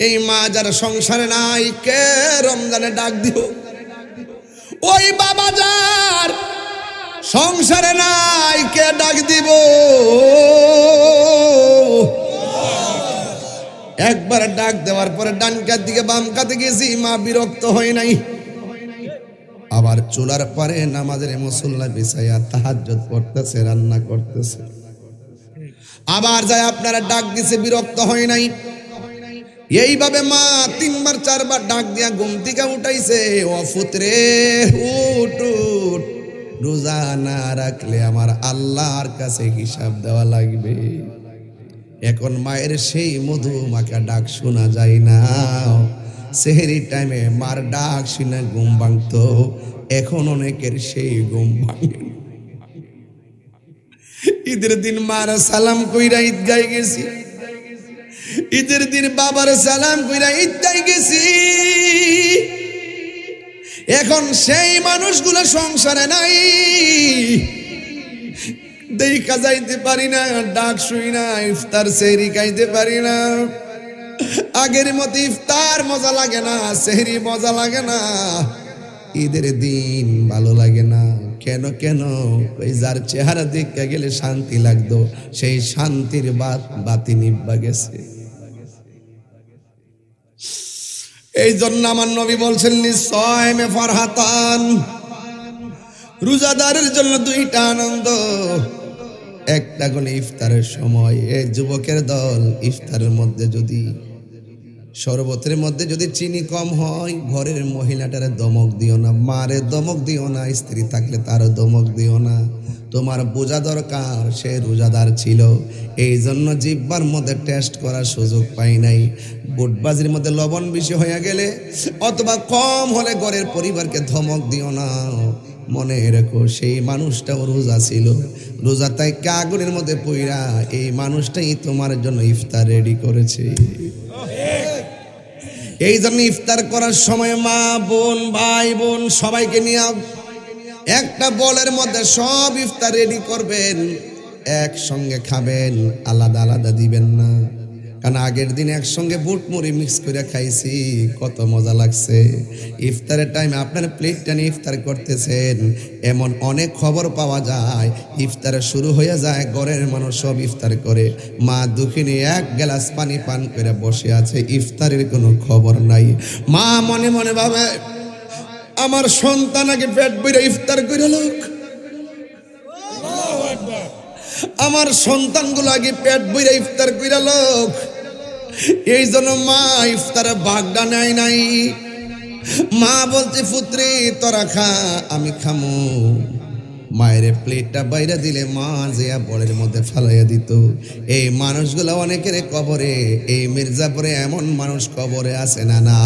এই মা যার সংসারে নাই কে রমজানে ডাক দিব? ওই বাবা যার সংসারে নাই কে ডাক দিব? একবার ডাক দেওয়ার পরে ডান কাত দিকে বাম কাতে গেছি, মা বিরক্ত হয় নাই। আবার চুলার পারে নামাজের মুসল্লা বিছাইয়া তাহাজ্জুদ পড়তেছে, রান্না করতেছে। আবার যায় আপনারা ডাক দিছে, বিরক্ত হয় নাই। এইভাবে মা 3 বার 4 বার ডাক দিয়া ঘুম থেকে উঠাইছে। ও পুত্রে উঠ উঠ, রোজা না রাখলে আমার আল্লাহর কাছে হিসাব দেওয়া লাগবে। এখন মায়ের সেই মধু মাখা ডাক শোনা যায় না। সেহরি টাইমে মার ডাক শুনে ঘুম ভাঙতো, এখন অনেকের সেই ঘুম ভাঙে। ঈদের দিন মার সালাম কইরা ঈদগায় গেছি, ঈদের দিন বাবার সালাম কইরা ঈদগায় গেছি। এখন সেই মানুষগুলো সংসারে নাই, দেখা যাইতে পারি না, ডাক শুই না, ইফতার সেহরি খাইতে পারি না। আগের মতো ইফতার মজা লাগে না, সেহরি মজা লাগে না, ঈদের দিন ভালো লাগে না। কেন কেন? ওই যার চেহারা দেখতে গেলে শান্তি লাগতো, সেই শান্তির বাতি নিভা গেছে। এই জন্য আমার নবী বলছেন নিঃসয়মে ফরহাতান, রোজাদারের জন্য 2টা আনন্দ। একটা হলো ইফতারের সময়, এই যুবকের দল ইফতারের মধ্যে যদি শরবতের মধ্যে যদি চিনি কম হয়, ঘরের মহিলাটারে দমক দিও না, মারে দমক দিও না, স্ত্রী থাকলে তারও দমক দিও না। তোমার বোঝা দরকার সে রোজাদার ছিল, এই জন্য জিহ্বার মধ্যে টেস্ট করার সুযোগ পাই নাই। বুটবাজির মধ্যে লবণ বেশি হয়ে গেলে অথবা কম হলে ঘরের পরিবারকে ধমক দিও না। মনে রেখো সেই মানুষটাও রোজা ছিল, রোজা তাই আগুনের মধ্যে পইরা এই মানুষটাই তোমার জন্য ইফতার রেডি করেছে। এই জন্য ইফতার করার সময় মা বোন ভাই বোন সবাইকে নিয়ে একটা বলের মধ্যে সব ইফতার রেডি করবেন, একসঙ্গে খাবেন, আলাদা আলাদা দিবেন না। কারণ আগের দিন একসঙ্গে বুট মুড়ি মিক্স করে খাইছি, কত মজা লাগছে। ইফতারের টাইমে আপনার প্লেটটা নিয়ে ইফতার করতেছেন, এমন অনেক খবর পাওয়া যায়। ইফতার শুরু হয়ে যায়, ঘরের মানুষ সব ইফতার করে, মা দুঃখিনী 1 গ্লাস পানি পান করে বসে আছে, ইফতারের কোনো খবর নাই। মা মনে মনে ভাবে আমার সন্তান আগে পেট বইরা ইফতার করে লোক, আমার সন্তানগুলো আগে পেট বইরা ইফতার কইরা লোক। এই জন্য মা ইফতারে ভাগটা নেয় নাই। মা বলছে পুত্রে তোরা খা, আমি খামু। মায়ের প্লেটটা বাইরে দিলে মা যেয়া বলের মধ্যে ফালাইয়া দিত। এই মানুষগুলো অনেকের কবরে, এই মির্জাপুরে এমন মানুষ কবরে আছে না না?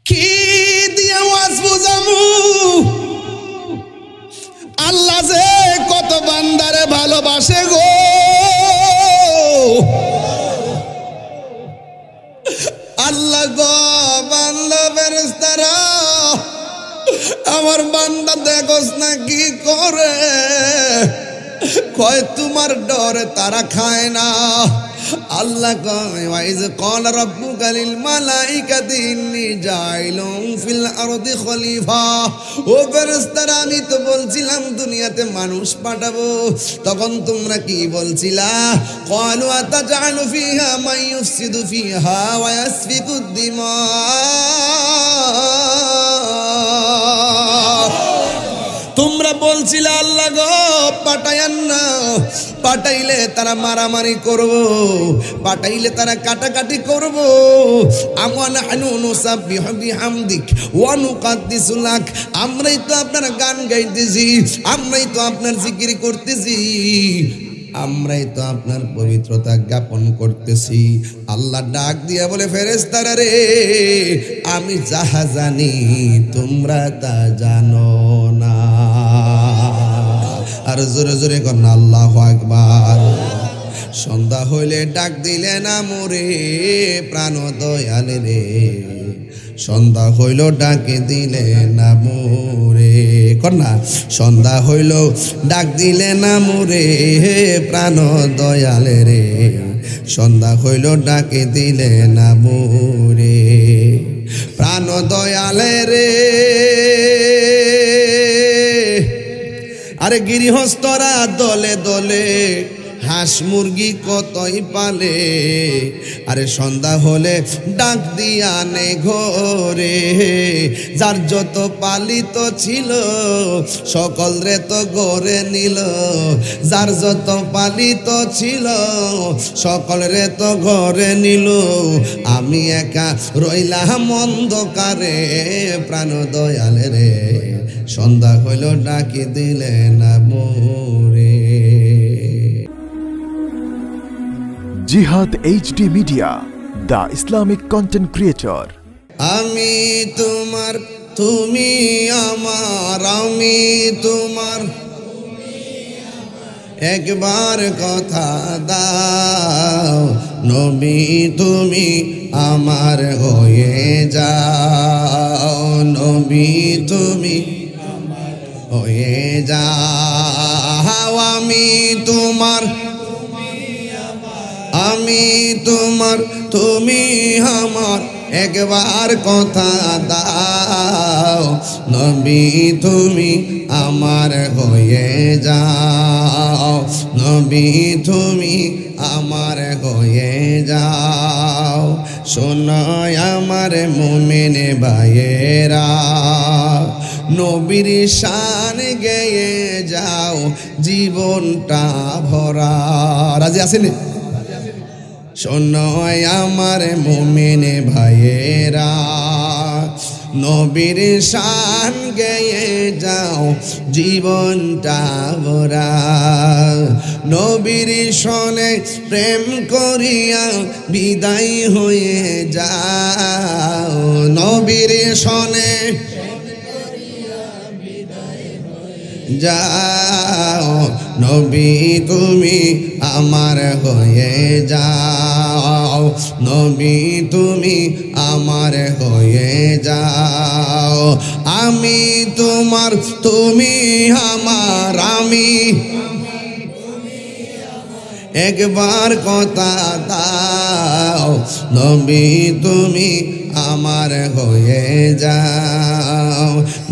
কি দিয়ে ওয়াজ বুঝামু? আল্লাহ যে কত বান্দারে ভালোবাসে গো, আল্লাহ গো বান্দা ফেরেশতারা আমার বান্দা দেখোস না কি করে, কয় তোমার ডরে তারা খায় না। আল্লাহ কয় ওয়াইজ ক্বাল রাব্বুকা লিল মালাইকাতি ইন্নী জাইলুন ফিল আরদি খলিফা। ও ফেরেশতারা আমি তো বলছিলাম দুনিয়াতে মানুষ পাঠাবো, তখন তোমরা কি বলছিলা? ক্বালু আতাজআলু ফিহা মান ইউফসিদু ফিহা ওয়া ইয়াসফিকুদ দিমা। তোমরা বলছিলে আল্লাহ গো পাঠাইয়েন না, পাঠাইলে তারা মারামারি করব, পাঠাইলে তারা কাটাকাটি করব। আমানাহনু নুসাব্বিহু বিহামদিক ওয়া নুকাদ্দিসু লাক, আমরাই তো আপনার গান গাইতেছি, আমরাই তো আপনার জিকির করতেছি, আমরাই তো আপনার পবিত্রতা জ্ঞাপন করতেছি। আল্লাহ ডাক দিয়া বলে ফেরেশতারা রে, আমি যাহা জানি তোমরা তা জানো না। আর জোরে জোরে কর না আল্লাহু আকবার। সন্ধ্যা হইলে ডাক দিলে না মোরে প্রাণ দয়াল রে, সন্ধ্যা হইল ডাকে দিলে না মোরে, কন্যা সন্ধ্যা হইল ডাক দিলে না মোরে প্রাণ দয়াল রে, সন্ধ্যা হইল ডাকে দিলে না বুরে প্রাণ দয়ালে রে আরে গৃহস্থরা দলে দলে হাঁস মুরগি কতই পালে আরে সন্ধ্যা হলে ডাক দিয়া নে ঘরে যার যত পালিত ছিল সকল রে তো গড়ে নিল যার যত পালিত ছিল সকল রে তো ঘরে নিল আমি একা রইলাম অন্ধকারে প্রাণ দয়ালে রে সন্ধ্যা হইল ডাকি দিলে না মোরে জিহাদ HD media, the Islamic content creator. আমি তোমার তুমি আমার আমি তোমার একবার কথা দাও নবী তুমি আমার হয়ে যাও নবী তুমি হয়ে যাও আমি তোমার তুমি আমার একবার কথা দাও নবী তুমি আমার হয়ে যাও নবী তুমি আমার হয়ে যাও শোনো আমার মুমিন ভাইয়েরা নবীর শান গেয়ে যাও জীবনটা ভরা রাজি আছেন শোনো আমার মুমিন ভাইয়েরা নবীর শান গেয়ে যাও জীবনটা ভরা নবীর সনে প্রেম করিয়া বিদায় হয়ে যাও নবীর সনে যাও নবী তুমি আমার হয়ে যাও নবী তুমি আমার হয়ে যাও আমি তোমার তুমি আমার আমি একবার কথা দাও নবী তুমি আমার হয়ে যাও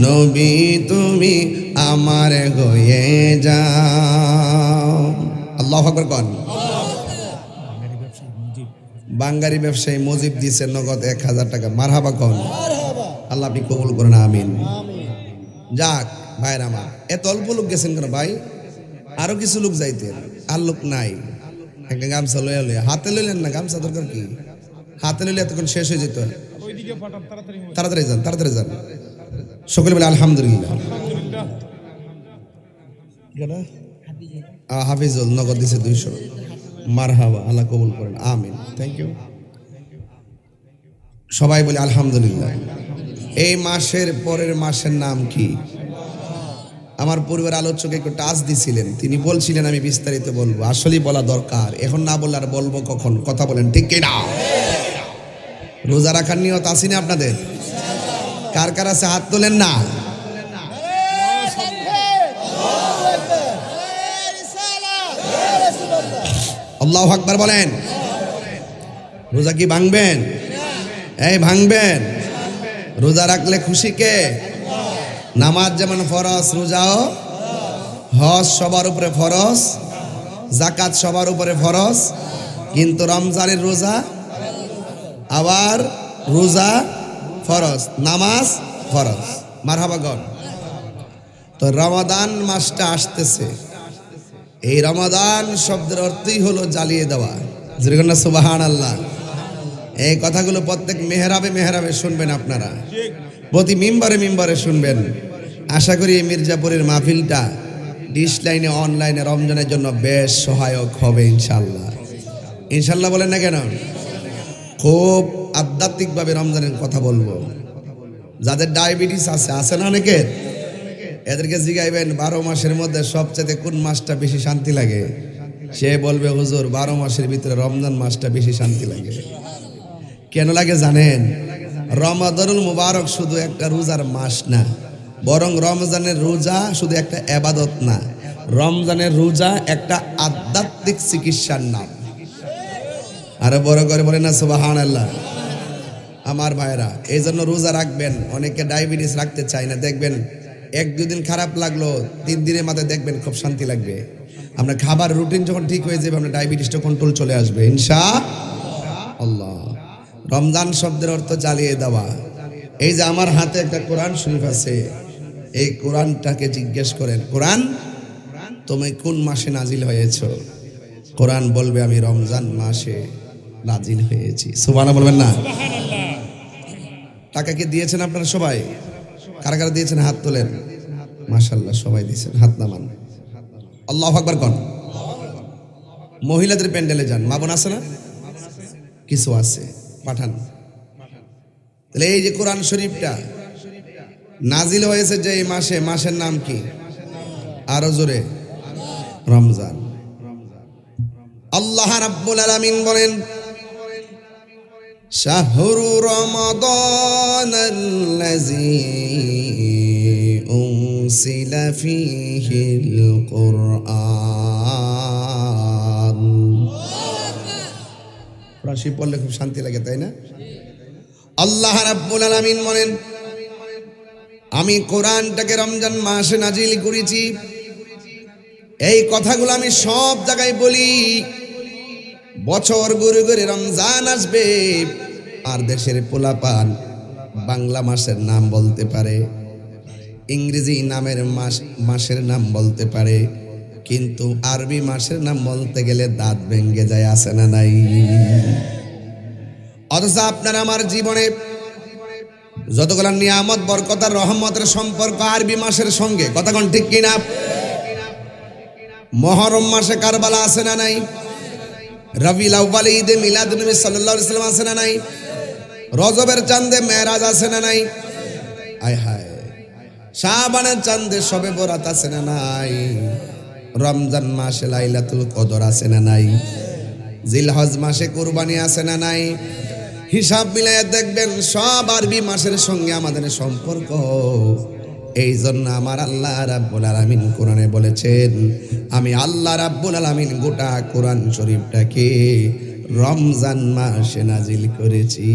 নবী তুমি আমার হয়ে যাও আল্লাহু আকবার কোন বাঙ্গারি ব্যবসায়ী মুজিব দিছে নগদ 1000 টাকা মারহাবা কোন আল্লাহ আপনি কবুল করেন আমিন যাক ভাইরা আমার এত অল্প লোক গেছেন কেন ভাই আরো কিছু লোক যাইতেন আর লোক নাই একটা গামছা লইলে হাতে লইলেন না গামছা দরকার কি হাতে লইলে এতক্ষণ শেষ হয়ে যেত তাড়াতাড়ি যান সকলে বলে আলহামদুলিল্লাহ হাফিজুল নগদ দিছে 200 মারহাবা আল্লাহ কবুল করেন আমিন থ্যাংক ইউ সবাই বলে আলহামদুলিল্লাহ এই মাসের পরের মাসের নাম কি আমার পরিবার আলোচক একটু টাচ দিছিলেন তিনি বলছিলেন আমি বিস্তারিত বলবো আসলেই বলা দরকার এখন না বললে আর বলবো কখন কথা বলেন ঠিক কি না রোজা রাখার নিয়ত আছে না আপনাদের কার কার আছে হাত তোলেন না আল্লাহু আকবার বলেন রোজা কি ভাঙবেন এই ভাঙবেন রোজা রাখলে খুশি কে নামাজ যেমন ফরজ রোজাও হজ সবার উপরে ফরজ যাকাত সবার উপরে ফরজ কিন্তু রমজানের রোজা আবার রোজা ফরজ নামাজ ফরজ মারহাবা গণ তো রমাদান মাসটা আসতেছে এই রমাদান শব্দের অর্থই হলো জ্বালিয়ে দেওয়া যেরকম না সুবহানাল্লাহ এই কথাগুলো প্রত্যেক মেহরাবে শুনবেন আপনারা প্রতি মিম্বরে শুনবেন আশা করি এই মির্জাপুরের মাহফিলটা ডিশ লাইনে অনলাইনে রমজানের জন্য বেশ সহায়ক হবে ইনশাল্লাহ বলেন না কেন খুব আধ্যাত্মিকভাবে রমজানের কথা বলবো যাদের ডায়াবেটিস আছে না অনেকের এদেরকে জিগাইবেন 12 মাসের মধ্যে সবচেয়ে কোন মাসটা বেশি শান্তি লাগে সে বলবে হুজুর 12 মাসের ভিতরে রমজান মাসটা বেশি শান্তি লাগে কেন লাগে জানেন রমাদানুল মুবারক শুধু একটা রোজার মাস না বরং রমজানের রোজা শুধু একটা ইবাদত না রমজানের রোজা একটা আধ্যাত্মিক চিকিৎসার নাম আরো বড় করে বলেন না সুবহানাল্লাহ। আমার ভাইরা এই জন্য রোজা রাখবেন। অনেকে ডায়াবেটিস রাখতে চায় না, দেখবেন 1-2 দিন খারাপ লাগলো, 3 দিনের মাথায় দেখবেন খুব শান্তি লাগবে। আমরা খাবার রুটিন যখন ঠিক হয়ে যাবে, আমরা ডায়াবেটিসটা কন্ট্রোল চলে আসবে ইনশাআল্লাহ। রমজান শব্দের অর্থ জ্বালিয়ে দেওয়া। এই যে আমার হাতে একটা কোরআন শরীফ আছে, এই কোরআনটাকে জিজ্ঞেস করেন, কোরআন তুমি কোন মাসে নাজিল হয়েছ? কোরআন বলবে আমি রমজান মাসে নাজিল হয়েছি। সুবহানাল্লাহ বলবেন না? টাকা কি দিয়েছেন আপনারা সবাই? কারা কারা দিয়েছেন হাত তোলেন। মাশাআল্লাহ সবাই দিয়েছেন, হাত নামান। আল্লাহু আকবার কোন। মহিলাদের প্যান্ডেলে যান, মা বোন আছে না? কিছু আছে, পাঠান। তাহলে এই যে কোরআন শরীফটা নাজিল হয়েছে যে এই মাসে, মাসের নাম কি? আরো জোরে, রমজান। আল্লাহ রাব্বুল আলামিন বলেন শাহরু রমাদানাল্লাযী উনসিলা ফীহিল কুরআন। কোরআন শরীফ পড়লে খুব শান্তি লাগে, তাই না? আল্লাহ রাব্বুল আলামিন বলেন আমি কোরআনটাকে রমজান মাসে নাজিল করেছি। এই কথাগুলো আমি সব জায়গায় বলি। বছর ঘুরে ঘুরে রমজান আসবে, আর দেশের পোলাপান বাংলা মাসের নাম বলতে পারে, ইংরেজি নামের মাসের নাম বলতে পারে, কিন্তু আরবি মাসের নাম বলতে গেলে দাঁত ভেঙে যায়, আছে না নাই? অথচ আপনার আমার জীবনে যতগুলো নিয়ামত, বরকত আর রহমতের সম্পর্ক আরবি মাসের সঙ্গে, কথা কোন ঠিক কিনা? মুহররম মাসে কারবালা আছে না নাই? রবিউল আউয়ালে ঈদে মিলাদুন নবী সাল্লাল্লাহু আলাইহি ওয়াসাল্লাম আছে না নাই? রজবের চাঁদে মেরাজ আছে না নাই? আয় হায়, শাবানের চাঁদে শবে বরাত আছে না নাই? রমজান মাসে লাইলাতুল কদর আছে না নাই? জিলহজ মাসে কুরবানি আছে না নাই? হিসাব মিলায় দেখবেন সব আরবি মাসের সঙ্গে আমাদের সম্পর্ক। এই জন্য আমার আল্লাহ রাব্বুল আলামিন কোরআনে বলেছেন আমি আল্লাহ রাব্বুল আলামিন গোটা কোরআন শরীফটাকে রমজান মাসে নাজিল করেছি।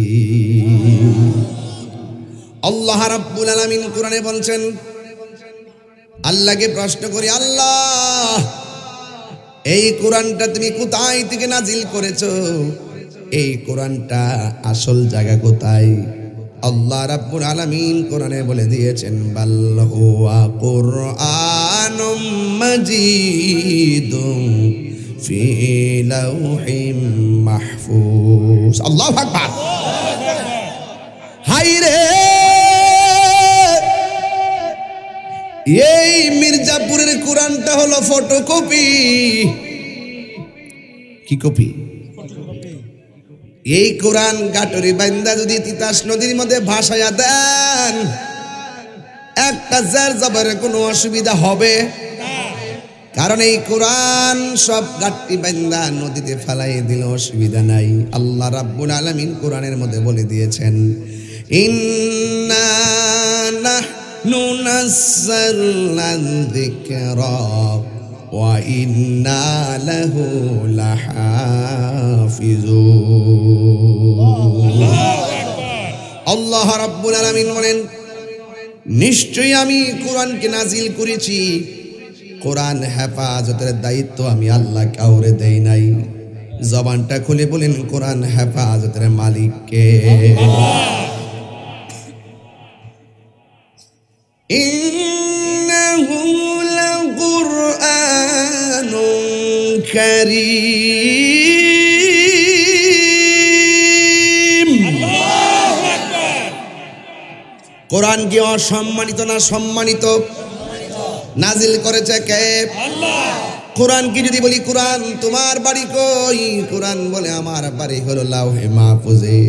আল্লাহ রাব্বুল আলামিন কোরআনে বলছেন, আল্লাহকে প্রশ্ন করি, আল্লাহ এই কোরআনটা তুমি কোথায় থেকে নাজিল করেছো? এই কোরআনটা আসল জায়গা কোথায়? আল্লাহ রাব্বুল আলামিন কোরআনে বলে দিয়েছেন বাল হুয়া কুরআনুম মাজিদুম ফি লাউহিম মাহফুজ। আল্লাহু আকবার। হায়রে, এই মির্জাপুরের কোরআনটা হলো ফটোকপি। কি কপি? এই কোরআন গাটরি বান্দা যদি তিতাস নদীর মধ্যে ভাসায়া দেন, একটা জার জবরের কোনো অসুবিধা হবে? কারণ এই কোরআন সব গাট্টি বান্দা নদীতে ফেলাই দিলে অসুবিধা নাই। আল্লাহ রাব্বুল আলামিন কোরআনের মধ্যে বলে দিয়েছেন ইন্না নাহনু নাযালনা যিকরা ওয়া ইন্না লাহু লাহাফিজুন। আল্লাহ রাব্বুল আলামিন বলেন নিশ্চয়ই আমি কোরআনকে নাজিল করেছি, কোরআন হেফাজতের দায়িত্ব আমি আল্লাহ কাউরে দেই নাই। জবানটা খুলে বলেন কোরআন হেফাজতের মালিক কে? ইন্নাহু লাকুরআনুন কারীম। আল্লাহু আকবার। কোরআন কি অসম্মানিত না সম্মানিত? নাজিল করেছে কে? আল্লাহ। কোরআন কি যদি বলি কোরআন তোমার বাড়ি কই? কোরআন বলে আমার বাড়ি হলো লাউহে মাহফুজে।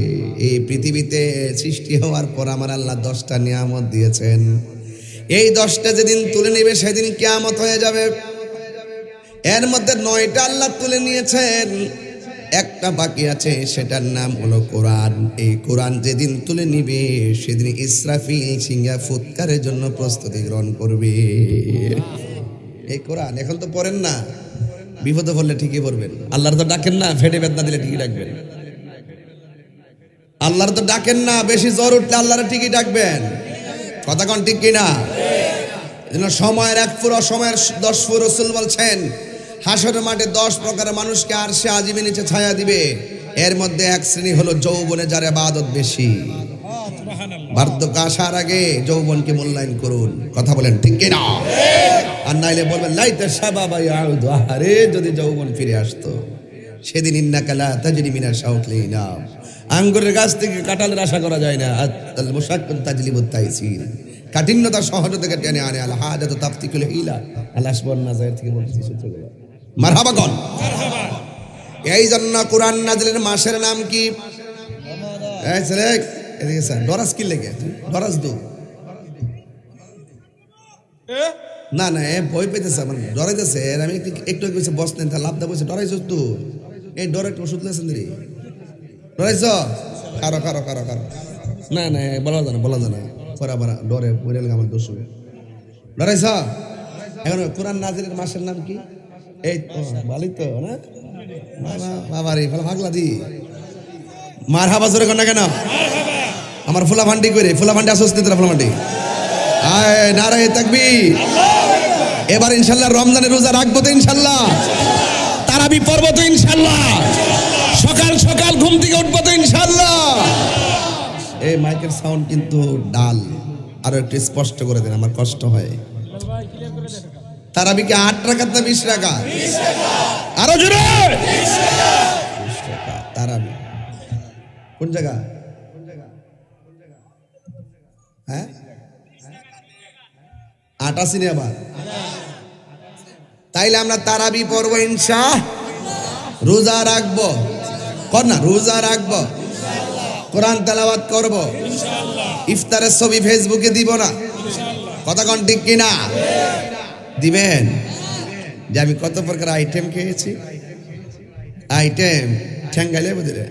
এই পৃথিবীতে সৃষ্টি হওয়ার পর আমার আল্লাহ 10টা নিয়ামত দিয়েছেন। এই 10টা যেদিন তুলে নেবে সেদিন কিয়ামত হয়ে যাবে। এর মধ্যে 9টা আল্লাহ তুলে নিয়েছেন, একটা বাকি আছে, সেটার নাম হলো কোরআন। এই কোরআন যেদিন তুলে নিবে সেদিন ইসরাফিল সিংহা ফুৎকারের জন্য প্রস্তুতি গ্রহণ করবে। এই কোরআন এখন তো পড়েন না, বিপদে পড়লে ঠিকই পড়বেন। আল্লাহর তো ডাকেন না, ফেটে বেদনা দিলে ঠিকই ডাকবেন। আল্লাহর তো ডাকেন না, বেশি জ্বর উঠলে আল্লাহর ঠিকই ডাকবেন। কথা কোন ঠিক কিনা? যেন সময়ের 1 ফুর অসময়ের 10 ফুর। রাসূল বলছেন হাসরের মাঠে 10 প্রকারের মানুষকে আরশে আজিমের নিচে ছায়া দিবে। এর মধ্যে এক শ্রেণী হলো যৌবনে যার ইবাদত বেশি। বার্ধক্য আসার আগে যৌবনকে মূল্যায়ন করুন। কথা বলেন ঠিক কিনা? আর নাইলে বলবেন লাইতা শাবাবা ইয়াউদ, আরে যদি যৌবন ফিরে আসতো। সেদিন ইন্নাকা লা তাজরি মিনা শাওকলিনা, আঙ্গুরের গাছ থেকে কাঁঠালের আশা করা যায় না। আল মুশাক্কাত তাজলিবুত তাইসির, কাঠিন্যতা সহজতাকে টেনে আনে। আল হাদাতু তাফতিকুল হিলা, আল আসবান নাজায়ের থেকে বলতেছি সূত্রগুলো। মারহাবা কোন? এই জন্য কোরআন নাজিলের মাসের নাম কি? এই ছেলে এদিকে স্যার, ডরাস কি লেগে? ডরাস দু না না, এ ভয় পেতেছে, আমার ডরাইতেছে। আমি একটু কইছে বস নেন, তা লাভ দা বসে ডরাইছ তুই। এই ডর একটু ওষুধ লেছেন দিদি, ডরাইছ? কারো কারো কারো কারো না না, বলা জানা বলা জানা পরে আবার ডরে পড়ে গেলে আমার দোষ হবে। ডরাইছ? এখন কোরআন নাজিলের মাসের নাম কি? এই তো ভালোই তো না বাবা রে, ভাগলা দি মারহাবা জোরে কর না কেন? আমার ফুলা ভান্ডি করে, ফুলা ভান্ডি আসছ তোরা? ফুলা ভান্ডি আয় নারায়ে তাকবীর। এবার ইনশাআল্লাহ রমজানের রোজা রাখবো তো ইনশাআল্লাহ, তারাবি পড়বো তো ইনশাআল্লাহ, সকাল সকাল ঘুম থেকে উঠবো তো ইনশাআল্লাহ। এই মাইকের সাউন্ড কিন্তু ডাল, আরো একটু স্পষ্ট করে দেন, আমার কষ্ট হয়। তারাবি কি 8 রাকাত না 20 রাকাত? আরো জোরে 20 রাকাত তারাবি। কোন জায়গা? হ্যাঁ 88 নে আবার। তাইলে আমরা তারাবি পড়বো ইনশাআল্লাহ, রোজা রাখবো কর না, রোজা রাখবো, কোরআন তেলাওয়াত করবো ইনশাআল্লাহ, ইফতারের ছবি ফেসবুকে দিব না। কথা কোন ঠিক কিনা? দিবেন যে আমি কত প্রকার আইটেম খেয়েছি। আইটেম ঠ্যাঙ্গাইলে বুঝলে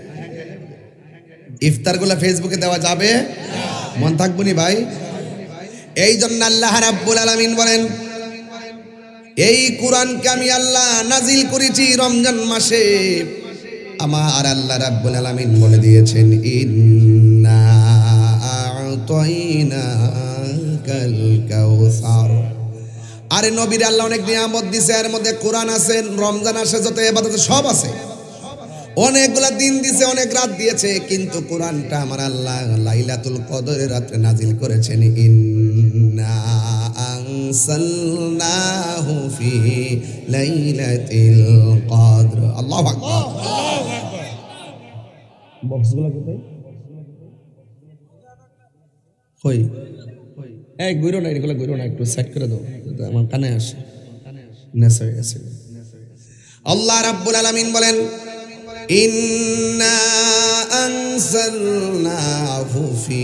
ইফতার গুলা ফেসবুকে দেওয়া যাবে? মন থাকবো নি ভাই? এই জন্য আল্লাহ রাব্বুল আলামিন বলেন এই কোরআনকে আমি আল্লাহ নাজিল করেছি রমজান মাসে। আমার আল্লাহ রাব্বুল আলামিন বলে দিয়েছেন ইন্না আ'তাইনাকাল কাউসার। আরে নবীর আল্লাহ অনেক নিয়ামত দিছে, এর মধ্যে কোরআন আছে, রমজান আসে, যত ইবাদত সব আছে, অনেকগুলা দিন দিছে, অনেক রাত দিয়েছে, কিন্তু কোরআনটা আমার আল্লাহ লাইলাতুল কদরের রাতে নাজিল করেছেন। ইন্না আনসালনাহু ফি লাইলাতিল কদর। আল্লাহু আকবার। বক্সগুলো কোথায়? কই? এই গুইরো না, এগুলো গুইরো না, একটু সেট করে দাও, আমার কানে আসে, নেস হয়ে গেছে। আল্লাহ রাব্বুল আলামিন বলেন ইন্না আনসালনাহু ফি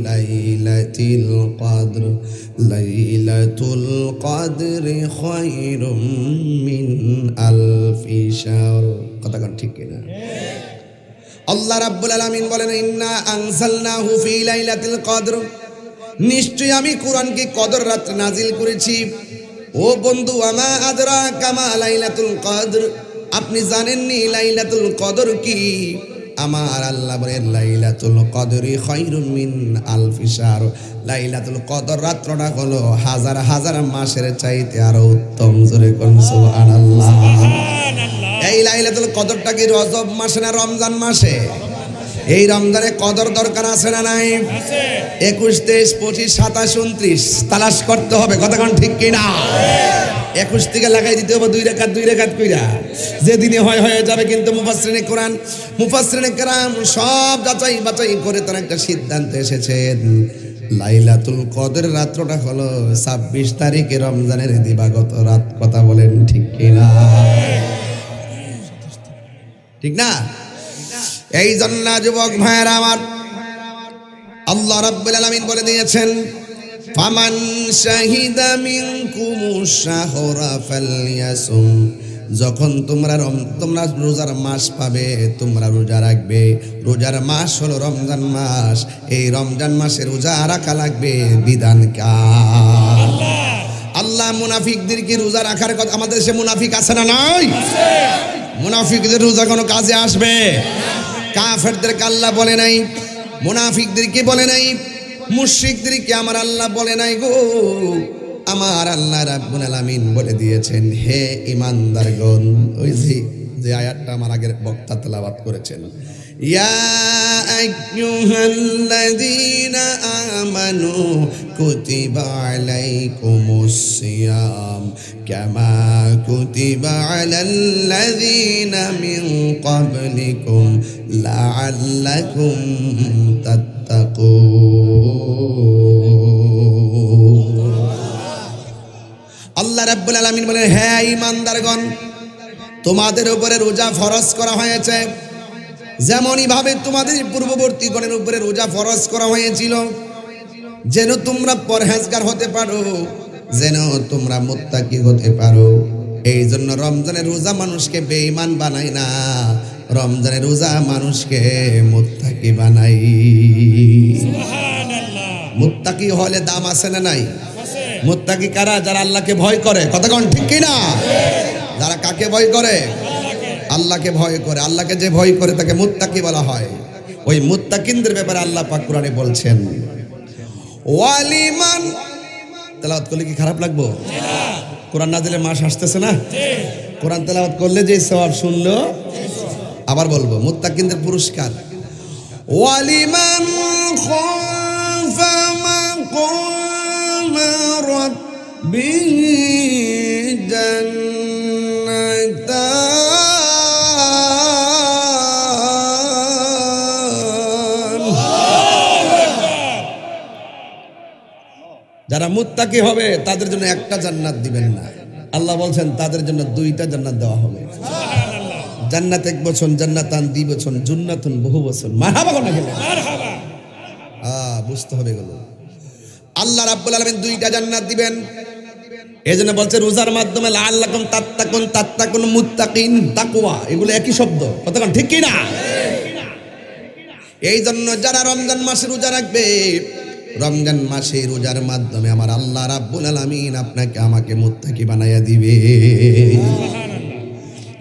লাইলাতিল কদর, লাইলাতুল কদরি খায়রুম মিন আলফি শাহর। কথা কোন ঠিক কিনা? আল্লাহ রাব্বুল আলামিন বলেন ইন্না আনসালনাহু ফি লাইলাতিল কদর, নিশ্চয় আমি কোরআনকে কদর রাতে নাজিল করেছি। ও বন্ধু, আমা আদরাকা মা লাইলাতুল কদর, আপনি জানেননি লাইলাতুল কদর কি? আমার আল্লাহ বলেন লাইলাতুল কদরি খায়রুম মিন আলফি শাহর, লাইলাতুল কদর রাতটা হলো হাজার হাজার মাসের চাইতে আরো উত্তম। জোরে কোন সুবহানাল্লাহ। এই লাইলাতুল কদরটা কি রজব মাসে না রমজান মাসে? এই রমজানে কদর দরকার আছে না নাই? 21, 23, 25, 27, 29 তালাশ করতে হবে। কথা কোন ঠিক কিনা? 21 থেকে লাগাই দিতে হবে 2 রাকাত কইরা, যেদিনে হয়ে যাবে। কিন্তু মুফাসসিরিনে কোরআন, মুফাসসিরিনে কেরাম সব যাচাই বাছাই করে তারা একটা সিদ্ধান্ত এসেছেন লাইলাতুল কদরের রাতটা হলো 26 তারিখে রমজানের দিবাগত রাত। কথা বলেন ঠিক কিনা? ঠিক না? এই জন্য যুবক ভাইয়েরা আমার, আল্লাহ রাব্বুল আলামিন বলে দিয়েছেন ফামান শাহিদা মিনকুমুশ শাহরা ফালইয়াসুম, যখন তোমরা রোজার মাস পাবে তোমরা রোজা রাখবে। রোজার মাস হলো রমজান মাস, এই রমজান মাসে রোজা রাখা লাগবে। বিধান কার? আল্লাহ আল্লাহ মুনাফিকদেরকে রোজা রাখার কথা, আমাদের দেশে মুনাফিক আছে না নাই? মুনাফিকদের রোজা কোনো কাজে আসবে? কাফেরদেরকে আল্লাহ বলে নাই, মুনাফিকদেরকে বলে নাই, মুশরিকদেরকে আমার আল্লাহ বলে নাই গো। আমার আল্লাহ রাব্বুল আলামিন বলে দিয়েছেন, হে ঈমানদারগণ। ওই যে আয়াতটা আমার আগের বক্তা তেলাওয়াত করেছেন, ইয়া আইয়ুহাল্লাযীনা আমানু কুতিবা আলাইকুমুস সিয়াম কামা কুতিবা আলাল্লাযীনা মিন ক্বাবলিকুম লাআল্লাকুম তাত্তাকুন। আল্লাহ রাব্বুল আলামিন বলেন, হে ঈমানদারগণ, তোমাদের উপরে রোজা ফরজ করা হয়েছে যেমনই ভাবে তোমাদের পূর্ববর্তী গণের উপরে রোজা ফরজ করা হয়েছিল, যেন তোমরা পরহেজগার হতে পারো, যেন তোমরা মুত্তাকি হতে পারো। এই জন্য রমজানের রোজা মানুষকে বেঈমান বানায় না, রমজানের রোজা মানুষকে মুত্তাকি বানায়। সুবহানাল্লাহ। মুত্তাকি হলে দাম আছে না নাই? মুত্তাকি কারা? যারা আল্লাহকে ভয় করে। কথা কোন ঠিক কি না? যারা কাকে ভয় করে? আল্লাহকে ভয় করে। আল্লাহকে যে ভয় করে তাকে মুত্তাকি বলা হয়। ওই মুত্তাকিনদের ব্যাপারে আল্লাহ পাক কোরআনে বলছেন, ওয়ালিমান। তেলাওয়াত করলে কি খারাপ লাগবো? কোরআন নাজিলের মাস আসতেছে না? কোরআন তেলাওয়াত করলে যে সওয়াব শুনলো, আবার বলবো মুত্তাকিনদের পুরস্কার, ওয়ালিমান খাফা মাকাম রাব্বিহি জান্নাতান। যারা মুত্তাকি হবে তাদের জন্য একটা জান্নাত দিবেন না, আল্লাহ বলছেন তাদের জন্য দুইটা জান্নাত দেওয়া হবে। জান্নাত এক বছর, জান্নাতান 2 বছর, জান্নাতুন বহু বছর। মারহাবা কোন গেলে মারহাবা। বুঝতে হবে এগুলো। আল্লাহ রাব্বুল আলামিন দুইটা জান্নাত দিবেন। এজন্য বলছে রোজার মাধ্যমে লাআল্লাকুম তাত্তাকুন, তাত্তাকুন মুত্তাকিন, তাকওয়া, এগুলো একই শব্দ। কতক্ষণ ঠিক কি না? এই জন্য যারা রমজান মাসে রোজা রাখবে, রমজান মাসে রোজার মাধ্যমে আমার আল্লাহ রাব্বুল আলামিন আপনাকে আমাকে মুত্তাকি বানায়া দিবে।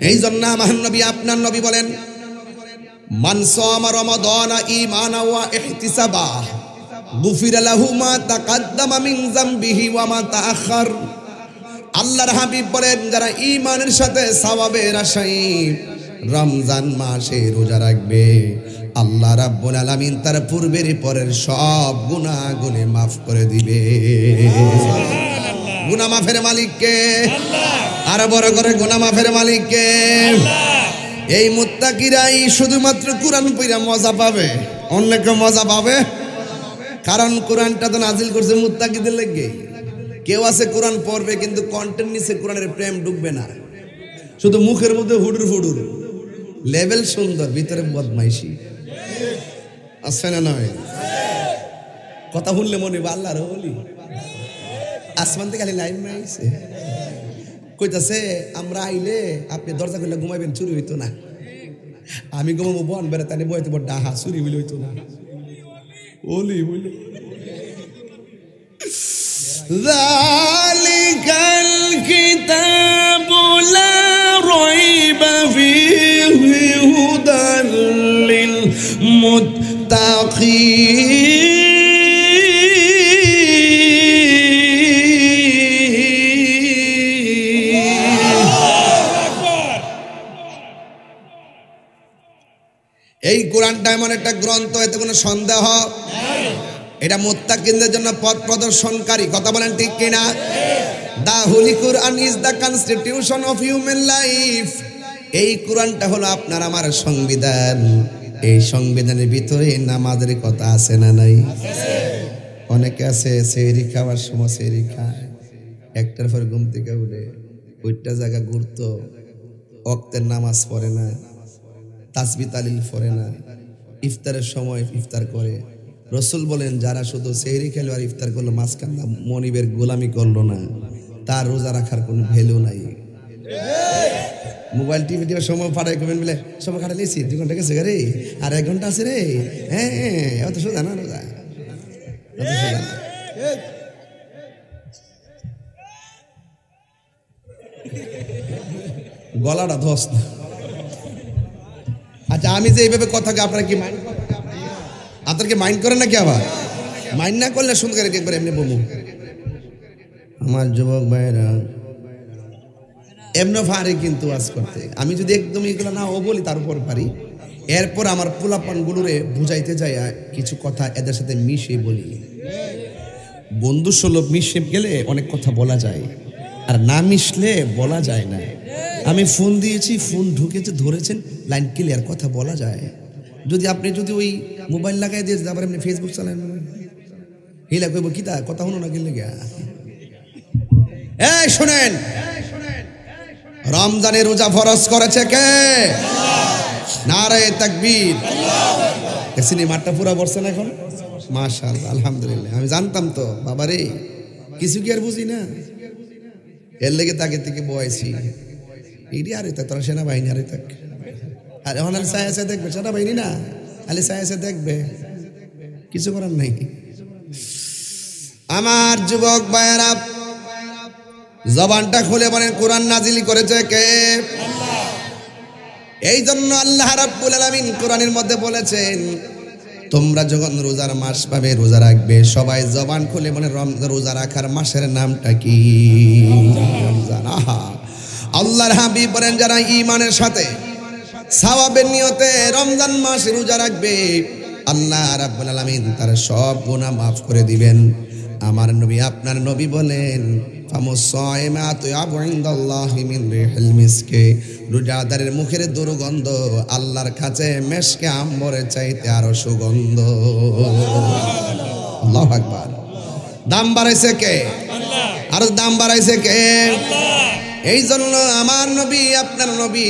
এই জন্য আমার নবী, আপনার নবী বলেন, মান সামা রমাদানা ঈমানা ওয়া ইহতিসাবা গুফিরা লাহু মা তাকাদ্দামা মিন যামবিহি ওয়া মা তাআখার। আল্লাহর হাবিব বলেন, যারা ঈমানের সাথে সওয়াবের আশায় রমজান মাসে রোজা রাখবে, আল্লাহ রাব্বুল আলামিন তার পূর্বের পরের সব গুনাহগুলো মাফ করে দিবে। সুবহানাল্লাহ। গুনাহ মাফের মালিক কে? আল্লাহ। আর বড় করে গুনাহ মাফের মালিক কে? আল্লাহ। এই মুত্তাকিরাই শুধুমাত্র কোরআন পড়া মজা পাবে, অন্য কেউ মজা পাবে? কারণ কোরআনটা তো নাজিল করছে মুত্তাকিদের লাগি। কেউ আছে কোরআন পড়বে কিন্তু কন্টেন্ট নিচে কোরআনের প্রেম ঢুকবে না, শুধু মুখের মধ্যে হুডুর ফুডুর, লেভেল সুন্দর, ভিতরে বদমাইশি। আছে না নয়? কথা শুনলে মনে হবে আল্লাহর ওলি। আসমান থেকে খালি লাইন মাইছে, কইতাছে আমরা আইলে আপনি দরজা খুলে ঘুমাইবেন, চুরি হইতো না। আমি ঘুমাবো বন বেড়ে, তাহলে বইতে বড় ডাহা, চুরি বলে হইতো না। ওলি বলে যালিকাল কিতাবু লা রাইবা ফীহি হুদাল লিল মুত্তাকিন। এই কোরআনটা এমন একটা গ্রন্থ, এতে কোনো সন্দেহ নাই। এটা মুত্তাকিনদের জন্য পথ প্রদর্শনকারী। কথা বলেন ঠিক কিনা? The Holy Quran is the constitution of human life. এই কোরআনটা হলো আপনার আমার সংবিধান। এই সংবিধানের ভিতরে নামাজের কথা আছে না নাই? অনেকে আছে সেহরি খাওয়ার সময় সেহরি খায়, একটার পর ঘুম থেকে উঠে ওইটা জায়গা ঘুরতো, ওয়াক্তের নামাজ পড়ে না, তাসবিহ তালিল পড়ে না, ইফতারের সময় ইফতার করে। রসুল বলেন, যারা শুধু সেহরি খেলো আর ইফতার করলো, মাঝখানে মনিবের গোলামি করলো না, তার রোজা রাখার কোনো ভ্যালু নাই। মোবাইল টিভি সময় ফাটাই করবেন বলে সময় কাটা নিয়েছি, 2 ঘন্টা গেছে রে, আর 1 ঘন্টা আছে রে। হ্যাঁ, অত সোজা না রোজা, অত সোজা না। গলাটা ধস না। আচ্ছা আমি যে এইভাবে কথাকে আপনারা কি মাইন্ড করেন? আপনারা মাইন্ড করেন নাকি? আবার মাইন্ড না করলে সুন্দর করে একবার এমনি বলবো। আমার যুবক ভাইরা এমনি পারে কিন্তু আজ করতে। আমি যদি একদম এগুলো না ও বলি তার উপর পারি, এরপর আমার পোলাপানগুলোরে বুঝাইতে যায় কিছু কথা এদের সাথে মিশে বলি। বন্ধু সুলভ মিশে গেলে অনেক কথা বলা যায়, আর না মিশলে বলা যায় না। আমি ফোন দিয়েছি, ফোন ঢুকেছে, ধরেছেন, লাইন ক্লিয়ার, কথা বলা যায়। যদি আপনি যদি ওই মোবাইল লাগাই দিয়ে আবার আপনি ফেসবুক চালান, হিলা কইব কি তা কথা হলো না গেলে গা। এই শুনেন, রমজানে রোজা ফরজ করেছে কে? নারে তাকবীর। সিনেমাটা পুরা বলছেন এখন, মাশাআল্লাহ, আলহামদুলিল্লাহ। আমি জানতাম তো বাবারে, কিছু কি আর বুঝি না, এর লেগে তাকে থেকে বয়সী এইটি। আরে তা তোরা সেনাবাহিনী, আরে থাক, আর এখন আলে সায়াসে দেখবে, সেনাবাহিনী না আলে সায়াসে দেখবে, কিছু করার নাই। আমার যুবক ভাইয়েরা, জবানটা খুলে বলেন কোরআন নাজিল করেছে কে? এই জন্য আল্লাহ রাব্বুল আলামিন কোরআনের মধ্যে বলেছেন, তোমরা যখন রোজার মাস পাবে, রোজা রাখবে, সবাই জবান খুলে বলে রোজা রাখার মাসের নামটা কি? রমজান। আহা, আল্লাহর হাবিব বলেন যারা ঈমানের সাথে সওয়াবের নিয়তে রমজান মাস রোজা রাখবে, আল্লাহ রাব্বুল আলামিন তার সব গুনাহ মাফ করে দিবেন। আমার নবী, আপনার নবী বলেন, রোজাদারের মুখের দুর্গন্ধ আল্লাহর কাছে মেশকে আম্বরের চাইতে আরো সুগন্ধ। আল্লাহু আকবার। দাম বাড়াইছে কে? আর দাম বাড়াইছে কে? এই জন্য আমার নবী, আপনার নবী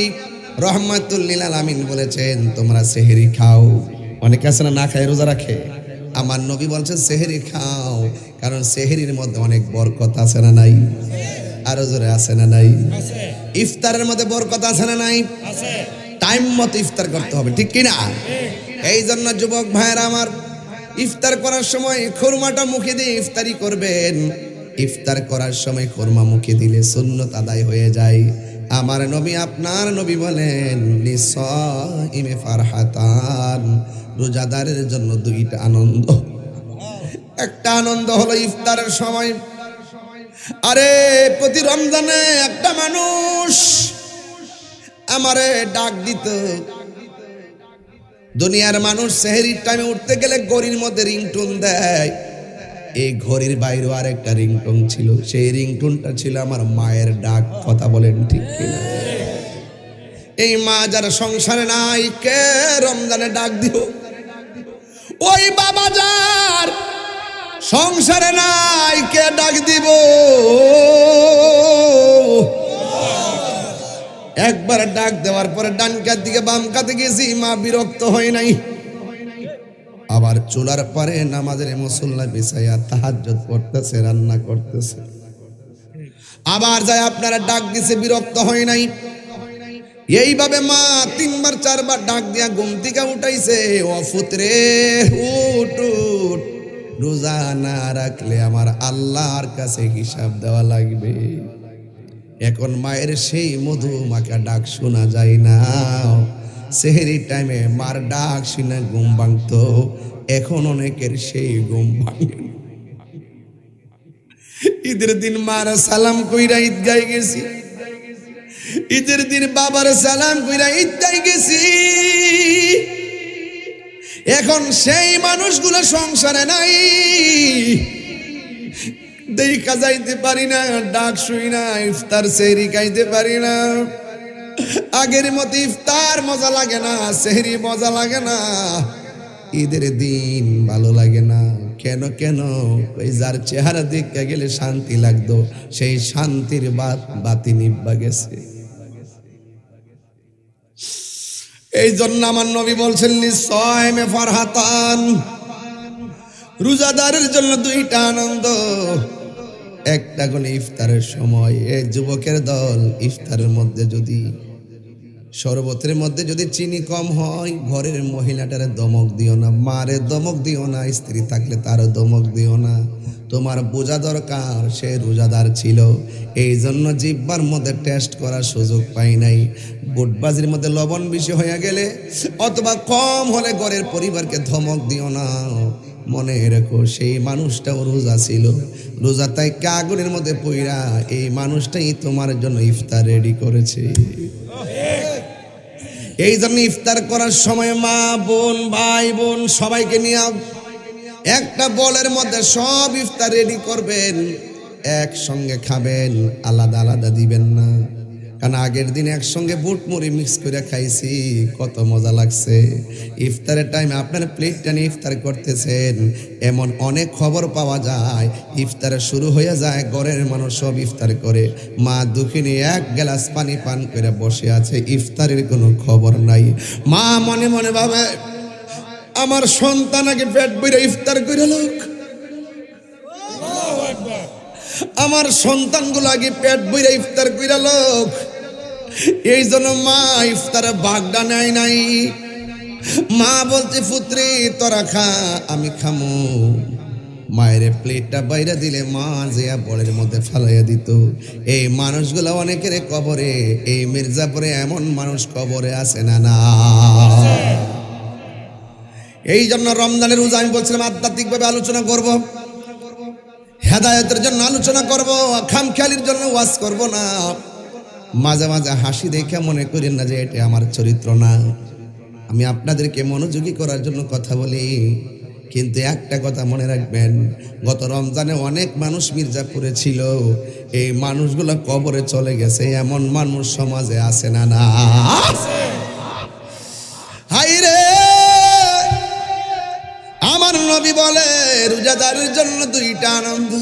রহমাতুল লিল আলামিন বলেছেন, তোমরা সেহরি খাও। অনেকে আছে না খায় রোজা রাখে, আমার নবী বলছেন সেহরি খাও, কারণ সেহরির মধ্যে অনেক বরকত আছে না নাই? আরো জোরে আছে না নাই? ইফতারের মধ্যে বরকত আছে না নাই? টাইম মতো ইফতার করতে হবে, ঠিক কিনা? এই জন্য যুবক ভাইয়েরা আমার, ইফতার করার সময় খুরমাটা মুখে দিয়ে ইফতারি করবেন। ইফতার করার সময় খুরমা মুখে দিলে সুন্নত আদায় হয়ে যায়। আমার নবী, আপনার নবী বলেন, লিসাইমে ফারহাতান, রোজাদারের জন্য দুইটা আনন্দ। একটা আনন্দ হলো ইফতারের সময়। আরে প্রতি রমজানে একটা মানুষ আমারে ডাক দিত। দুনিয়ার মানুষ সেহরির টাইমে উঠতে গেলে ঘড়ির মধ্যে রিংটোন দেয়, এই ঘড়ির বাইরেও আরেকটা রিংটোন ছিল, সেই রিংটোনটা ছিল আমার মায়ের ডাক। কথা বলেন ঠিক কিনা? এই মা যারা সংসারে নাই, কে রমজানে ডাক দিও? ওই বাবা যার সংসারে নাই, কে ডাক দিব? একবার ডাক দেওয়ার পরে ডান কাত দিকে বাম কাতে গেছি, মা বিরক্ত হয় নাই। আবার চুলার পারে নামাজের মুসল্লা বিছাইয়া তাহাজ্জুদ পড়তেছে, রান্না করতেছে। আবার যায় আপনারা ডাক দিছে, বিরক্ত হয় নাই। এইভাবে মা 3 বার 4 বার ডাক দিয়া ঘুম থেকে উঠাইছে। ও পুত্রে উঠ উঠ, রোজা না রাখলে আমার আল্লাহর কাছে হিসাব দেওয়া লাগবে। এখন মায়ের সেই মধু মাখা ডাক শোনা যায় না। সেহরি টাইমে মার ডাক শুনে ঘুম ভাঙতো, এখন অনেকের সেই ঘুম ভাঙে। ঈদের দিন মার সালাম কইরা ঈদগায় গেছি, ঈদের দিন বাবার সালাম কইরা ঈদগায় গেছি। এখন সেই মানুষগুলো সংসারে নাই, দেখা যাইতে পারি না, ডাক শুই না, ইফতার সেহরি খাইতে পারি না। আগের মতো ইফতার মজা লাগে না, সেহরি মজা লাগে না, ঈদের দিন ভালো লাগে না। কেন কেন? ওই যার চেহারা দেখতে গেলে শান্তি লাগতো, সেই শান্তির বাতি নিভা গেছে। এই জন্য আমার নবী বলছেন, লিসাইমে ফারহাতান, রোজাদারের জন্য দুইটা আনন্দ। একটা হলো ইফতারের সময়। এই যুবকের দল, ইফতারের মধ্যে যদি শরবতের মধ্যে যদি চিনি কম হয় ঘরের মহিলাটারে দমক দিও না, মারে দমক দিও না, স্ত্রী থাকলে তারও দমক দিও না। তোমার বোঝা দরকার সে রোজাদার ছিল, এই জন্য জিহ্বার মধ্যে টেস্ট করার সুযোগ পাই নাই। বুটবাজির মধ্যে লবণ বেশি হয়ে গেলে অথবা কম হলে ঘরের পরিবারকে ধমক দিও না। মনে রেখো সেই মানুষটাও রোজা ছিল, রোজা তাই আগুনের মধ্যে পইরা এই মানুষটাই তোমার জন্য ইফতার রেডি করেছে। এই জন্য ইফতার করার সময় মা বোন ভাই বোন সবাইকে নিয়ে একটা বলের মধ্যে সব ইফতার রেডি করবেন, একসঙ্গে খাবেন, আলাদা আলাদা দিবেন না। কারণ আগের দিন একসঙ্গে বুট মুড়ি মিক্স করে খাইছি, কত মজা লাগছে। ইফতারের টাইমে আপনার প্লেটটা নিয়ে ইফতার করতেছেন, এমন অনেক খবর পাওয়া যায়। ইফতারে শুরু হয়ে যায়, ঘরের মানুষ সব ইফতার করে, মা দুঃখিনী এক গ্লাস পানি পান করে বসে আছে, ইফতারের কোনো খবর নাই। মা মনে মনে ভাবে আমার সন্তান আগে পেট বইরা ইফতার করে লোক, আমার সন্তানগুলো আগে পেট বইরা ইফতার কইরা লোক, এই জন্য মা ইফতারে ভাগটা নেয় নাই। মা বলছে পুত্রী তোরা খা, আমি খামু। মায়ের প্লেটটা বাইরে দিলে মা জিয়া বলের মধ্যে ফালাইয়া দিত। এই মানুষগুলো অনেকের কবরে, এই মির্জাপুরে এমন মানুষ কবরে আছে না না। এই জন্য রমজানের রোজা আমি বলছিলাম আধ্যাত্মিকভাবে আলোচনা করব, হেদায়েতের জন্য আলোচনা করব, খামখেয়ালির জন্য ওয়াজ করব না। মাঝে মাঝে হাসি দেখে মনে করেন না যে এটা আমার চরিত্র না। আমি আপনাদেরকে মনোযোগী করার জন্য কথা বলি, কিন্তু একটা কথা মনে রাখবেন, গত রমজানে অনেক মানুষ মির্জাপুরে ছিল, এই মানুষগুলো কবরে চলে গেছে, এমন মানুষ সমাজে আছে না না। হাই রে, আমার নবী বলে রোজাদারের জন্য দুইটা আনন্দ।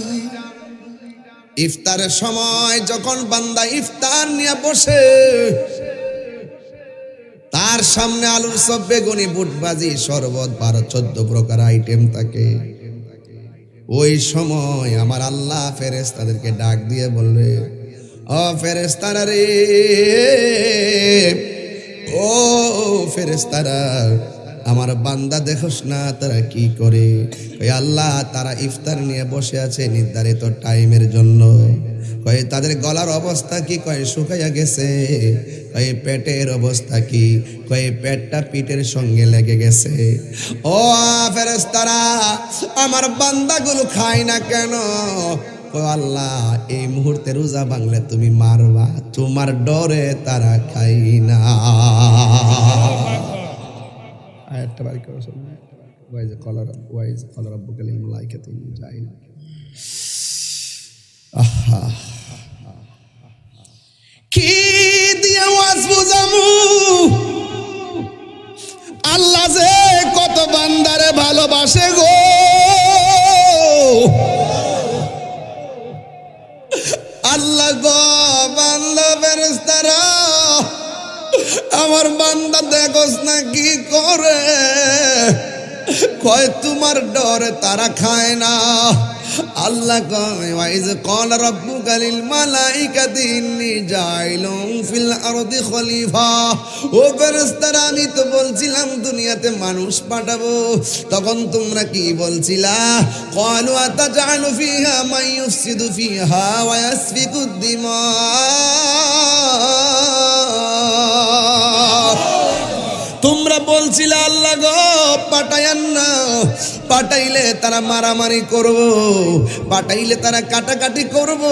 ইফতারের সময় যখন বান্দা ইফতার নিয়ে বসে, তার সামনে আলুর চপ, বেগুনি, বুটবাজি, শরবত, 12-14 প্রকার আইটেম থাকে। ওই সময় আমার আল্লাহ ফেরেশতাদেরকে ডাক দিয়ে বলবে, ও ফেরেশতারা রে, ও ফেরেশতারা, আমার বান্দা দেখোস না তারা কি করে? কই আল্লাহ, তারা ইফতার নিয়ে বসে আছে নির্ধারিত টাইমের জন্য। কই তাদের গলার অবস্থা কি? কই শুকাইয়া গেছে। কই পেটের অবস্থা কি? কই পেটটা পিঠের সঙ্গে লেগে গেছে। ও ফেরেশতারা, আমার বান্দাগুলো খায় না কেন? ও আল্লাহ, এই মুহূর্তে রোজা ভাঙলে তুমি মারবা, তোমার ডরে তারা খাই না। আয়াতটা বাড়ি করে শুনুন। ওয়াইজ কলার রব্বুকা লিল মালাইকাতি জাইল। আহা, কি দিয়ে ওয়াজ বুঝামু? আল্লাহ যে কত বান্দারে ভালোবাসে গো। আল্লাহ গো, বান্দা ফেরেশতারা, আমার বান্দা দেখোস না কি করে? কয় তোমার ডরে তারা খায় না। আল্লাহ কয় ওয়াইজ ক্বালা রাব্বুকা লিল মালাইকাতি ইন্নী জাইলুন ফিল আরদি খলিফা। ও ফেরেশতারা, আমি তো বলছিলাম দুনিয়াতে মানুষ পাঠাবো, তখন তোমরা কি বলছিলা? ক্বালু আতাজআলু ফিহা মান ইউফসিদু ফিহা ওয়া ইয়াসফিকুদ দিমা। তোমরা বলছিলে আল্লাহ গো পাঠাইয়েন না, পাঠাইলে তারা মারামারি করব, পাঠাইলে তারা কাটাকাটি করব।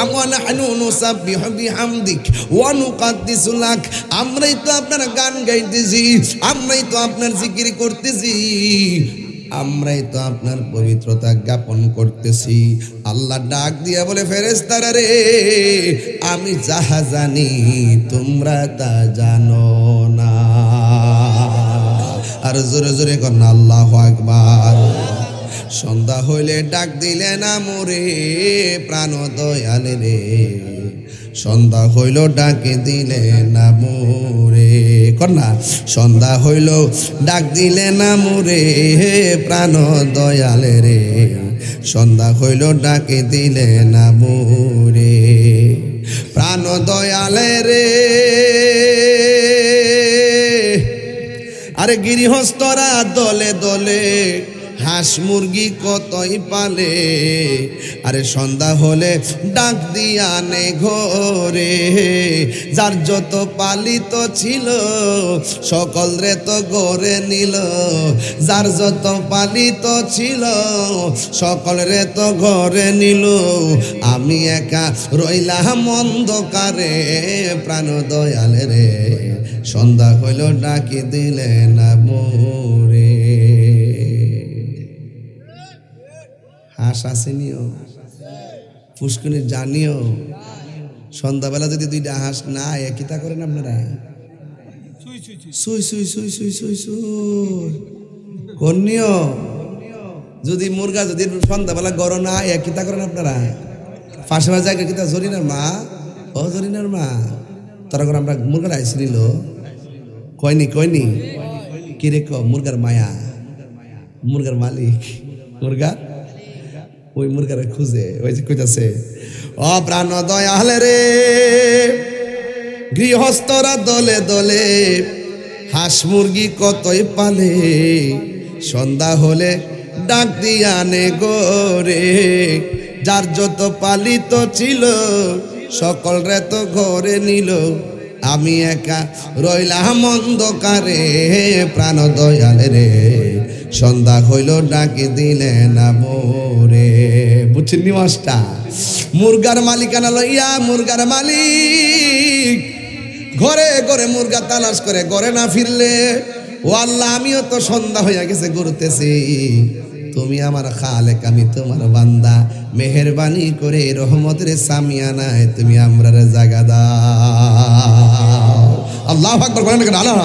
আমানাহনু নুসাব্বিহু বিহামদিক ওয়া নুকাদ্দিসু লাক। আমরাই তো আপনার গান গাইতেছি, আমরাই তো আপনার জিকির করতেছি, আমরাই তো আপনার পবিত্রতা জ্ঞাপন করতেছি। আল্লাহ ডাক দিয়া বলে ফেরেশতারা রে, আমি যাহা জানি তোমরা তা জানো না। আর জোরে জোরে কর না আল্লাহু আকবার। সন্ধ্যা হইলে ডাক দিলে না মোরে প্রাণ দয়াল রে, সন্ধ্যা হইল ডাকে দিলে না মোরে। কন্যা সন্ধ্যা হইল ডাক দিলে না মোরে প্রাণ দয়াল রে, সন্ধ্যা হইল ডাকে দিলে না মোরে। প্রাণ দয়ালে রে আরে গৃহস্থরা দলে দলে হাঁস মুরগি কতই পালে আরে সন্ধ্যা হলে ডাক দিয়া নে ঘরে যার যত পালিত ছিল সকল রে তো গড়ে নিল যার যত পালিত ছিল সকল রে তো ঘরে নিল আমি একা রইলাম অন্ধকারে প্রাণ দয়ালে রে সন্ধ্যা হইল ডাকি দিলে না মোরে হাঁস আসেনিও পুষ্করিণী জানিও সন্ধ্যাবেলা যদি দুইটা হাঁস না কিতা করেন আপনারা সুই সুই সুই সুই সুই সুই কন্যা যদি মুরগা যদি সন্ধ্যাবেলা গরম না কিতা করেন আপনারা পাশে জায়গা কিতা জরিনার মা ও জরিনার মা তারা করে আমরা মুরগার আইসি নিল কয়নি কয়নি কি রে মুরগার মায়া মুরগার মালিক মুরগা ওই মুরগারে খুঁজে ওই যে কইতাছে ও প্রাণ দয়ালে রে গৃহস্থরা দলে দলে হাঁস মুরগি কতই পালে সন্ধ্যা হলে ডাক দিয়া নে গোরে যার যত পালিত ছিল সকল রে তো ঘরে নিল আমি একা রইলাম অন্ধকারে প্রাণ দয়ালে রে সন্ধ্যা হইল ডাকি দিলে না মোরে বুঝছেন নিমাসটা মুরগার মালিকানা লইয়া মুরগার মালিক ঘরে ঘরে মুরগা তালাশ করে ঘরে না ফিরলে ও আল্লাহ আমিও তো সন্ধ্যা হইয়া গেছে ঘুরতেছি তুমি আমার খালেক আমি তোমার বান্দা মেহেরবানি করে রহমতের সামিয়ানায় তুমি আমরার জায়গা দাও আল্লাহু আকবার বলেন না আল্লাহ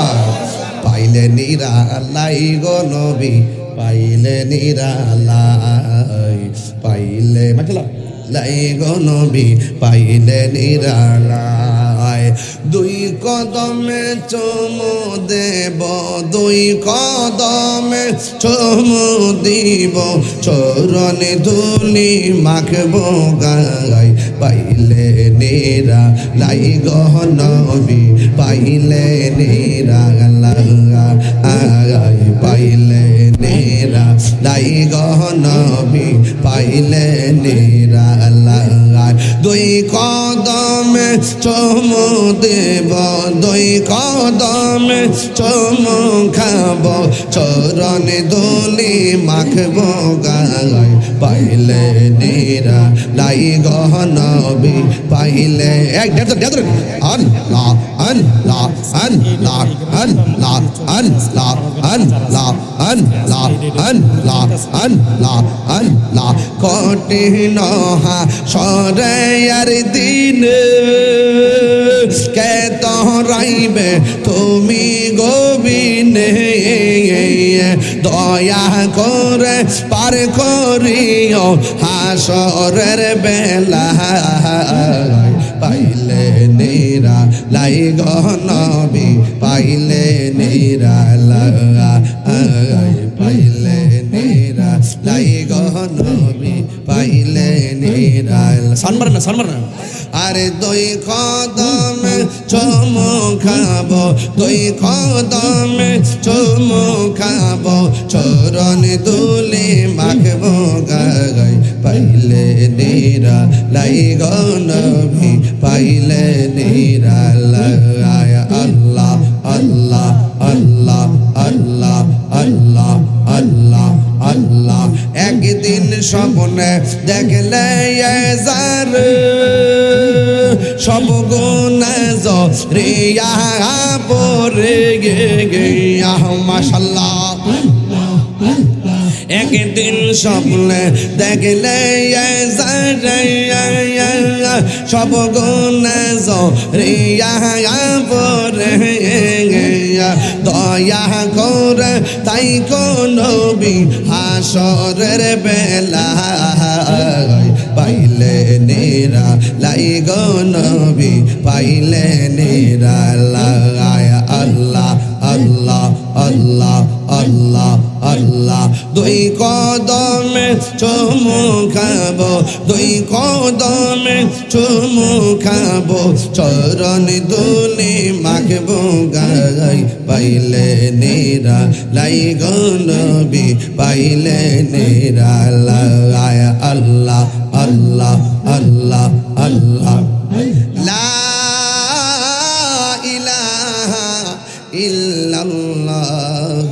পাইলে নিরালাই গো নবী পাইলে নিরালাই পাইলে মাশাআল্লাহ লাই গো নবী পাইলে নিরালাই দুই কদমে চুমু দেব দুই কদমে চুমু দিব চরণে ধুলি মাখব গাই পাইলে নিরালাই গো নবী পাইলে নিরালাই পাইলে নিরালাই গো নবী পাইলে নিরালাই দুই কদমে চুমু দেব দুই কদমে চুমু খাব চরণে ধুলি মাখব গাই পাইলে নিরালাই গো নবী পাইলে এক দেড় আল্লাহ আল্লাহ আল্লাহ আল্লাহ আল্লাহ আল্লাহ আল্লাহ আল্লাহ আল্লাহ আল্লাহ কঠিন সরেয়ার দিন কে তোরাইবে তুমি গোবিনে দয়া করে পার করিও হাসরের বেলা পাইলে নিরালাই গো নবী পাইলে নিরালাই পাইলে নিরালাই গো নবী পাইলে নিরালাই সানমার না আরে দুই কদমে চুমু খাবো দুই কদমে চুমু খাবো চরণে ধুলি মাখবো গাই পাইলে নিরালাই গো নবী পাইলে নিরালাই আল্লাহ আল্লাহ আল্লাহ আল্লাহ আল্লাহ আল্লাহ আল্লাহ একদিন স্বপ্নে দেখলে যার সব গুনাহ জরিয়া পড়ে গিয়া মাশাআল্লাহ একদিন স্বপ্নে দেখলে সব গুনাহ জরিয়া পড়ে গিয়া দয়া করে তাই কোন নবী হাসরের বেলা পাইলে নিরালাই গো নবী পাইলে নিরালাই আল্লাহ আল্লাহ আল্লাহ আল্লাহ আল্লাহ দুই কদমে চুমু খাবো, দুই কদমে চুমু খাবো, চরণ দুলি মাখবো গাই, পাইলে নিরা লাই গো নবী, পাইলে নিরা লাই। আল্লাহ আল্লাহ আল্লাহ আল্লাহ, লা ইলাহা ইল্লাল্লাহ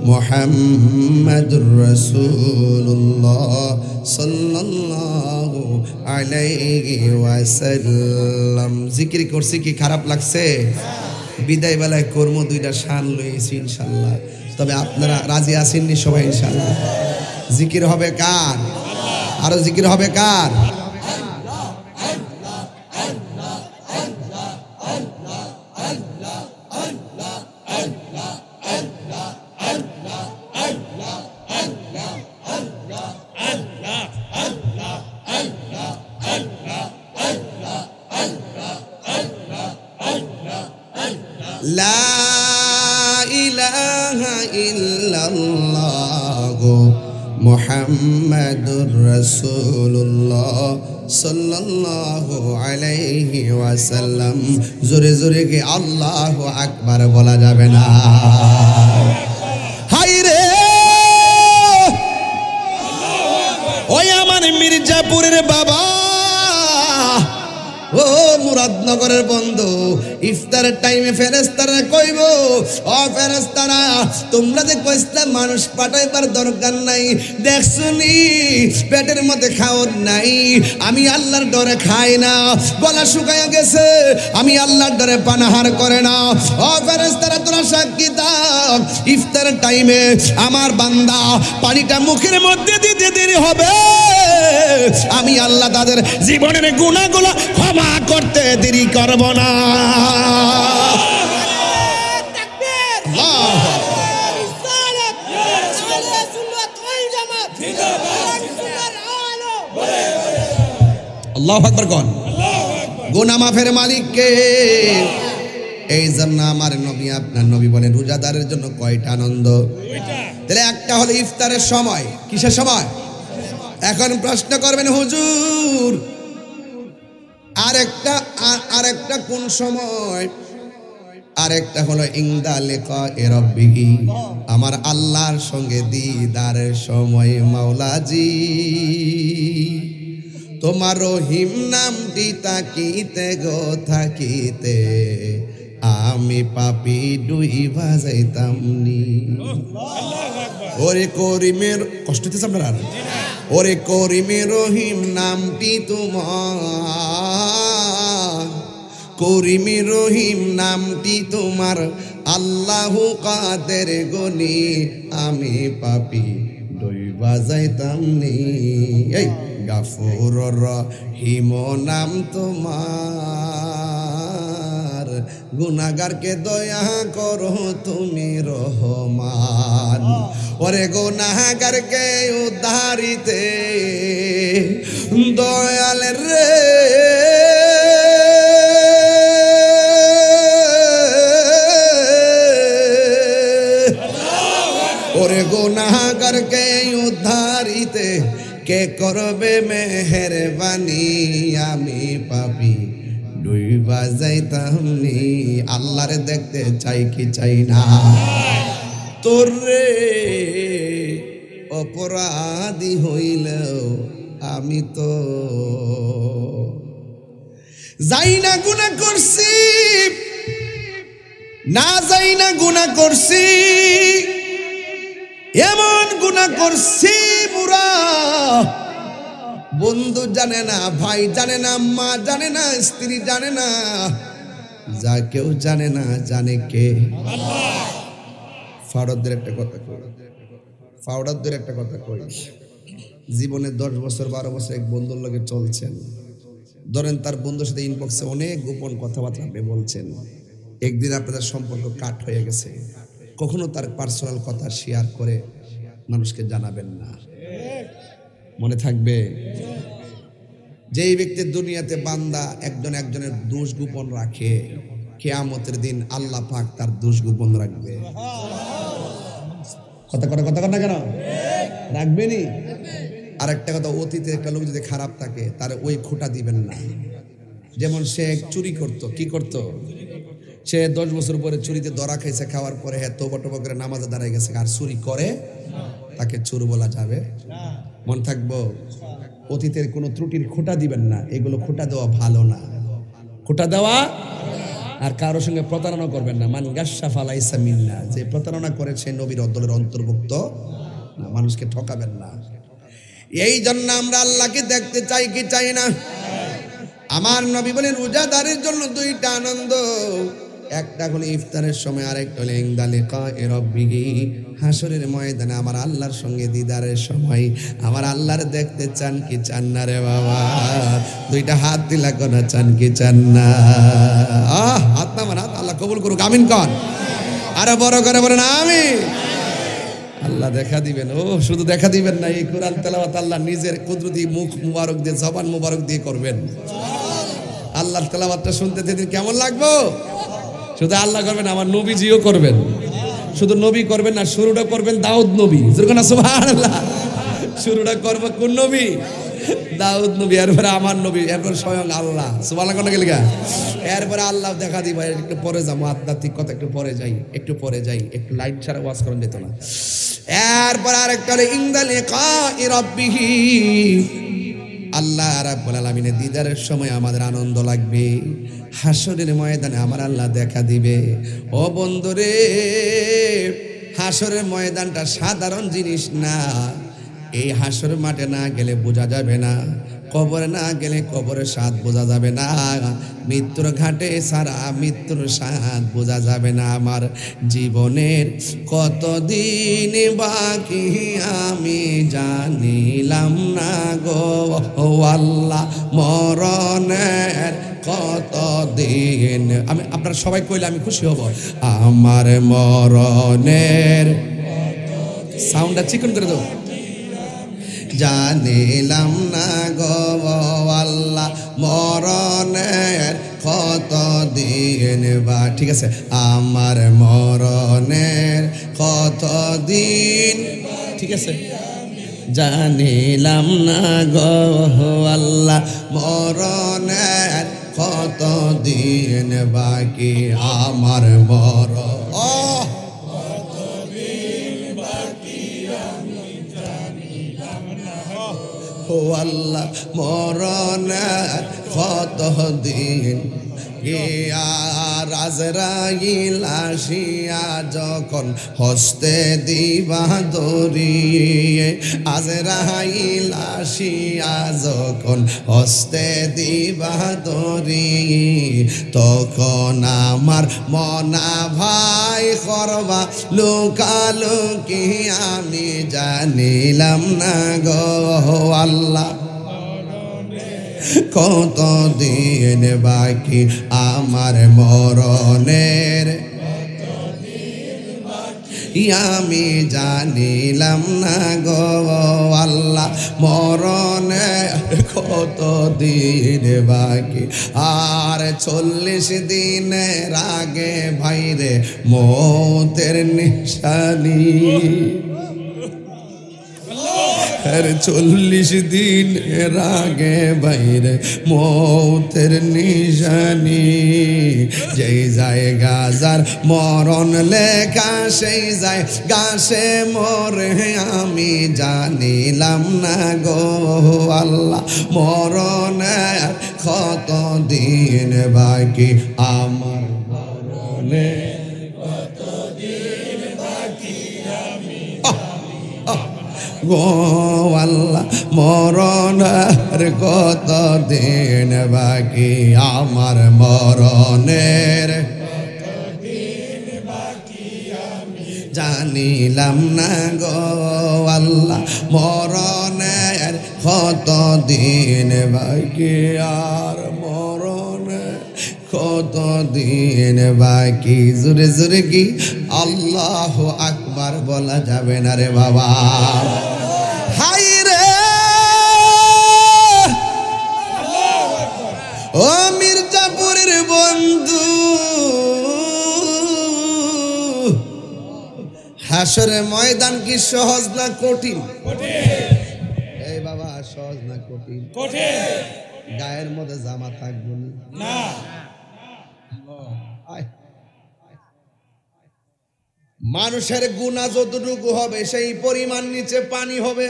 মুহাম্মাদুর রাসূলুল্লাহ সাল্লাল্লাহু আলাইহি ওয়াসাল্লাম। জিকির করছি কি খারাপ লাগছে? বিদায় বেলায় কর্ম দুইটা শান লইছি ইনশাআল্লাহ। তবে আপনারা রাজি আছেননি সবাই ইনশাআল্লাহ? জিকির হবে কার? আরো জিকির হবে কার? লা ইলাহা ইল্লাল্লাহ মুহাম্মাদুর রাসূলুল্লাহ সাল্লাল্লাহু আলাইহি ওয়াসাল্লাম। জোরে জোরে কি আল্লাহু আকবার বলা যাবে না? হাই রে ওই আমার মির্জাপুরের বাবা, ও মুরাদনগরের বন্ধু, ইফতারের টাইমে ফেরেশতারা কইব, ও ফেরেশতারা তোমরা যে কইছলা মানুষ পাঠাইবার দরকার নাই, দেখছনি পেটের মধ্যে খাওয়ার নাই, আমি আল্লাহর ডরে খাই না, গলা শুকায়া গেছে, আমি আল্লাহর ডরে পানাহার করে না। ও ফেরেশতারা তোরা সাক্ষী দাও, ইফতারের টাইমে আমার বান্দা পানিটা মুখের মধ্যে দিতে দেরি হবে, আমি আল্লাহ তাদের জীবনের গুনাহগুলো ক্ষমা করতে দেরি করব না। আল্লাহু আকবার কোন? গুনাহ মাফের মালিক কে? এই জন্য আমার নবী আপনার নবী বলেন রোজাদারের জন্য কয়টা আনন্দ? তাহলে একটা হলো ইফতারের সময়। কিসের সময়? এখন প্রশ্ন করবেন হুজুর আরেকটা কোন সময়? আরেকটা হলো ইনদা লিকা রাব্বিহি, আমার আল্লাহর সঙ্গে দিদারের সময়। মাওলাজি তোমার রহিম নামটি তাকিতে গো থাকিতে, আমি পাপি ডুইবা যাইতাম নি। ওরে করিমের, কষ্ট হইতেছে আপনার? ওরে করিমের রহিম নামটি তোমার, করিমের রহিম নামটি তোমার, আল্লাহু কাদের গনি, আমি পাপি ডুইবা যাইতাম নি। এই গাফুর রহিম নাম তোমার, গুনাহগারকে দয়া করো তুমি রহমান। ওরে গুনাহগারকে উদ্ধারিতে দয়াল রে, ওরে গুনাহগারকে উদ্ধারিতে কে করবে মেহেরবানি, আমি পাপি ডুইবা যাইতাম নি। আল্লাহরে দেখতে চাই কি চাই না? তোরে অপরাধী হইলেও আমি তো যাই না গুনাহ করছি, না যাই না গুনাহ করছি, এমন গুনাহ করছি মুরা বন্ধু জানে না, ভাই জানে না, মা জানে না, স্ত্রী জানে না, যা কেউ জানে না, জানে কে? ফাওড়াদের একটা কথা কই, ফাওড়াদের একটা কথা কই। জীবনে 10 বছর 12 বছর এক বন্ধুর লগে চলছেন, ধরেন তার বন্ধুর সাথে ইনবক্সে অনেক গোপন কথাবার্তা আপনি বলছেন, একদিন আপনাদের সম্পর্ক কাট হয়ে গেছে, কখনো তার পার্সোনাল কথা শেয়ার করে মানুষকে জানাবেন না, মনে থাকবে? যেই ব্যক্তির দুনিয়াতে বান্দা একজন একজনের দোষ গোপন রাখে, কিয়ামতের দিন আল্লাহ পাক তার দোষ গোপন রাখবে। কথা না কেন রাখবেনি? আর একটা কথা, অতীতে একটা লোক যদি খারাপ থাকে তার ওই খোঁটা দিবেন না। যেমন সে চুরি করত, কি করত, সে 10 বছর পরে চুরিতে ধরা খাইছে, খাওয়ার পরে হ্যাঁ তওবা করে নামাজে দাঁড়ায় গেছে, আর চুরি করে তাকে চোর বলা যাবে? মন থাকবো, অতীতের কোনো ত্রুটির খোঁটা দিবেন না, এগুলো খোঁটা দেওয়া ভালো না, খোঁটা দেওয়া। আর কারোর সঙ্গে প্রতারণা করবেন না, মান গাশশা ফালাইসা মিন্না, যে প্রতারণা করে সে নবীর দলের অন্তর্ভুক্ত না, মানুষকে ঠকাবেন না। এই জন্য আমরা আল্লাহকে দেখতে চাই কি চাই না? আমার নবী বলেন রোজাদারের জন্য দুইটা আনন্দ, একটা হলো ইফতারের সময়, আরেকটা হলো ইনদা লিকায়ে রাব্বিহি, হাসরের ময়দানে আমার আল্লাহর সঙ্গে দিদারের সময়। আমার আল্লাহর দেখতে চান কি চান না রে বাবা? দুইটা হাত দিলা কোন, চান কি চান না? হাত না মানে আল্লাহ কবুল করুক, আমিন কন। আরে বড় করে বলেন আমিন। আল্লাহ দেখা দিবেন। ও শুধু দেখা দিবেন না, এই কোরআন তেলাওয়াত আল্লাহ নিজের কুদরতি মুখ মুবারক দিয়ে, জবান মুবারক দিয়ে করবেন। আল্লাহর তেলাওয়াতটা শুনতে যেদিন কেমন লাগবো, শুধু আল্লাহ করবেন, আমার নবীজিও করবেন। শুধু নবী করবেন না, শুরুটা করবেন দাউদ নবী, সুবহানাল্লাহ। শুরুটা করব কোন নবী? দাউদ নবী, এরপরে আমার নবী, এরপর স্বয়ং আল্লাহ, সুবহানাল্লাহ কোন গেলিগা। এরপরে আল্লাহ দেখা দিব। একটু পরে যাবো, আধ্যাত্মিক কথা একটু পরে যাই, একটু লাইট ছাড়া ওয়াজ করেন যেত না। এরপর আরেকটা ইনদা লিকায়ে রাব্বিহি, আল্লাহ রাব্বুল আলামিনের দিদারের সময় আমাদের আনন্দ লাগবে। হাসরের ময়দানে আমার আল্লাহ দেখা দিবে। ও বন্ধুরে, হাসরের ময়দানটা সাধারণ জিনিস না। এই হাসর মাঠে না গেলে বোঝা যাবে না, কবরে না গেলে কবরের স্বাদ বোঝা যাবে না, মৃত্যুর ঘাটে সারা মৃত্যুর স্বাদ বোঝা যাবে না। আমার জীবনের কতদিন বাকি আমি জানিলাম না গো আল্লাহ, মরণের কতদিন। আমি আপনারা সবাই কইলে আমি খুশি হব। আমার মরণের সাউন্ডটা চিকন করে দাও। জানিলাম না গো আল্লাহ, মরণের কতদিন বা, ঠিক আছে, আমার মরণের কতদিন, ঠিক আছে, জানিলাম না গো আল্লাহ, মরণের কতদিন বাকি আমার মরণ। ও আল্লাহ, মরণের কতদিন আর আজরাইল আসিয়া যখন হস্তে দিবা দরিয়ে, আজরাইল আসিয়া যখন হস্তে দিবা দরিয়ে, তখন আমার মনা ভাই করবা লুকালুকি আমি জানিলাম না গো আল্লাহ, কতদিন বাকি আমার মরণের আমি জানিলাম না গো আল্লাহ, মরণের কতদিন বাকি। আর 40 দিনের আগে ভাইরে মৌতের নিশানি, 40 দিনের আগে বাইরে মৌতের নিশানি, যেই জায়গা যার মরণ লেখা সেই জায়গা সে মরে আমি জানিলাম না গো আল্লাহ, মরণের কতদিন বাকি আমার মরণের গো আল্লাহ, মরণের কতদিন বাকি আমার মরণের জানিলাম না গো আল্লাহ, মরণের কতদিন বাকি আর মরণের কতদিন বাকি। জোরে জোরে কি আল্লাহু আকবার বলা যাবে না রে বাবা? হাই রে ও মির্জাপুরের বন্ধু, হাসরের ময়দান কি সহজ না কঠিন? এই বাবা, সহজ না কঠিন? গায়ের মধ্যে জামা থাকবে না। মানুষের গুনাহ যতটুকু হবে সেই পরিমাণ নিচে পানি হবে।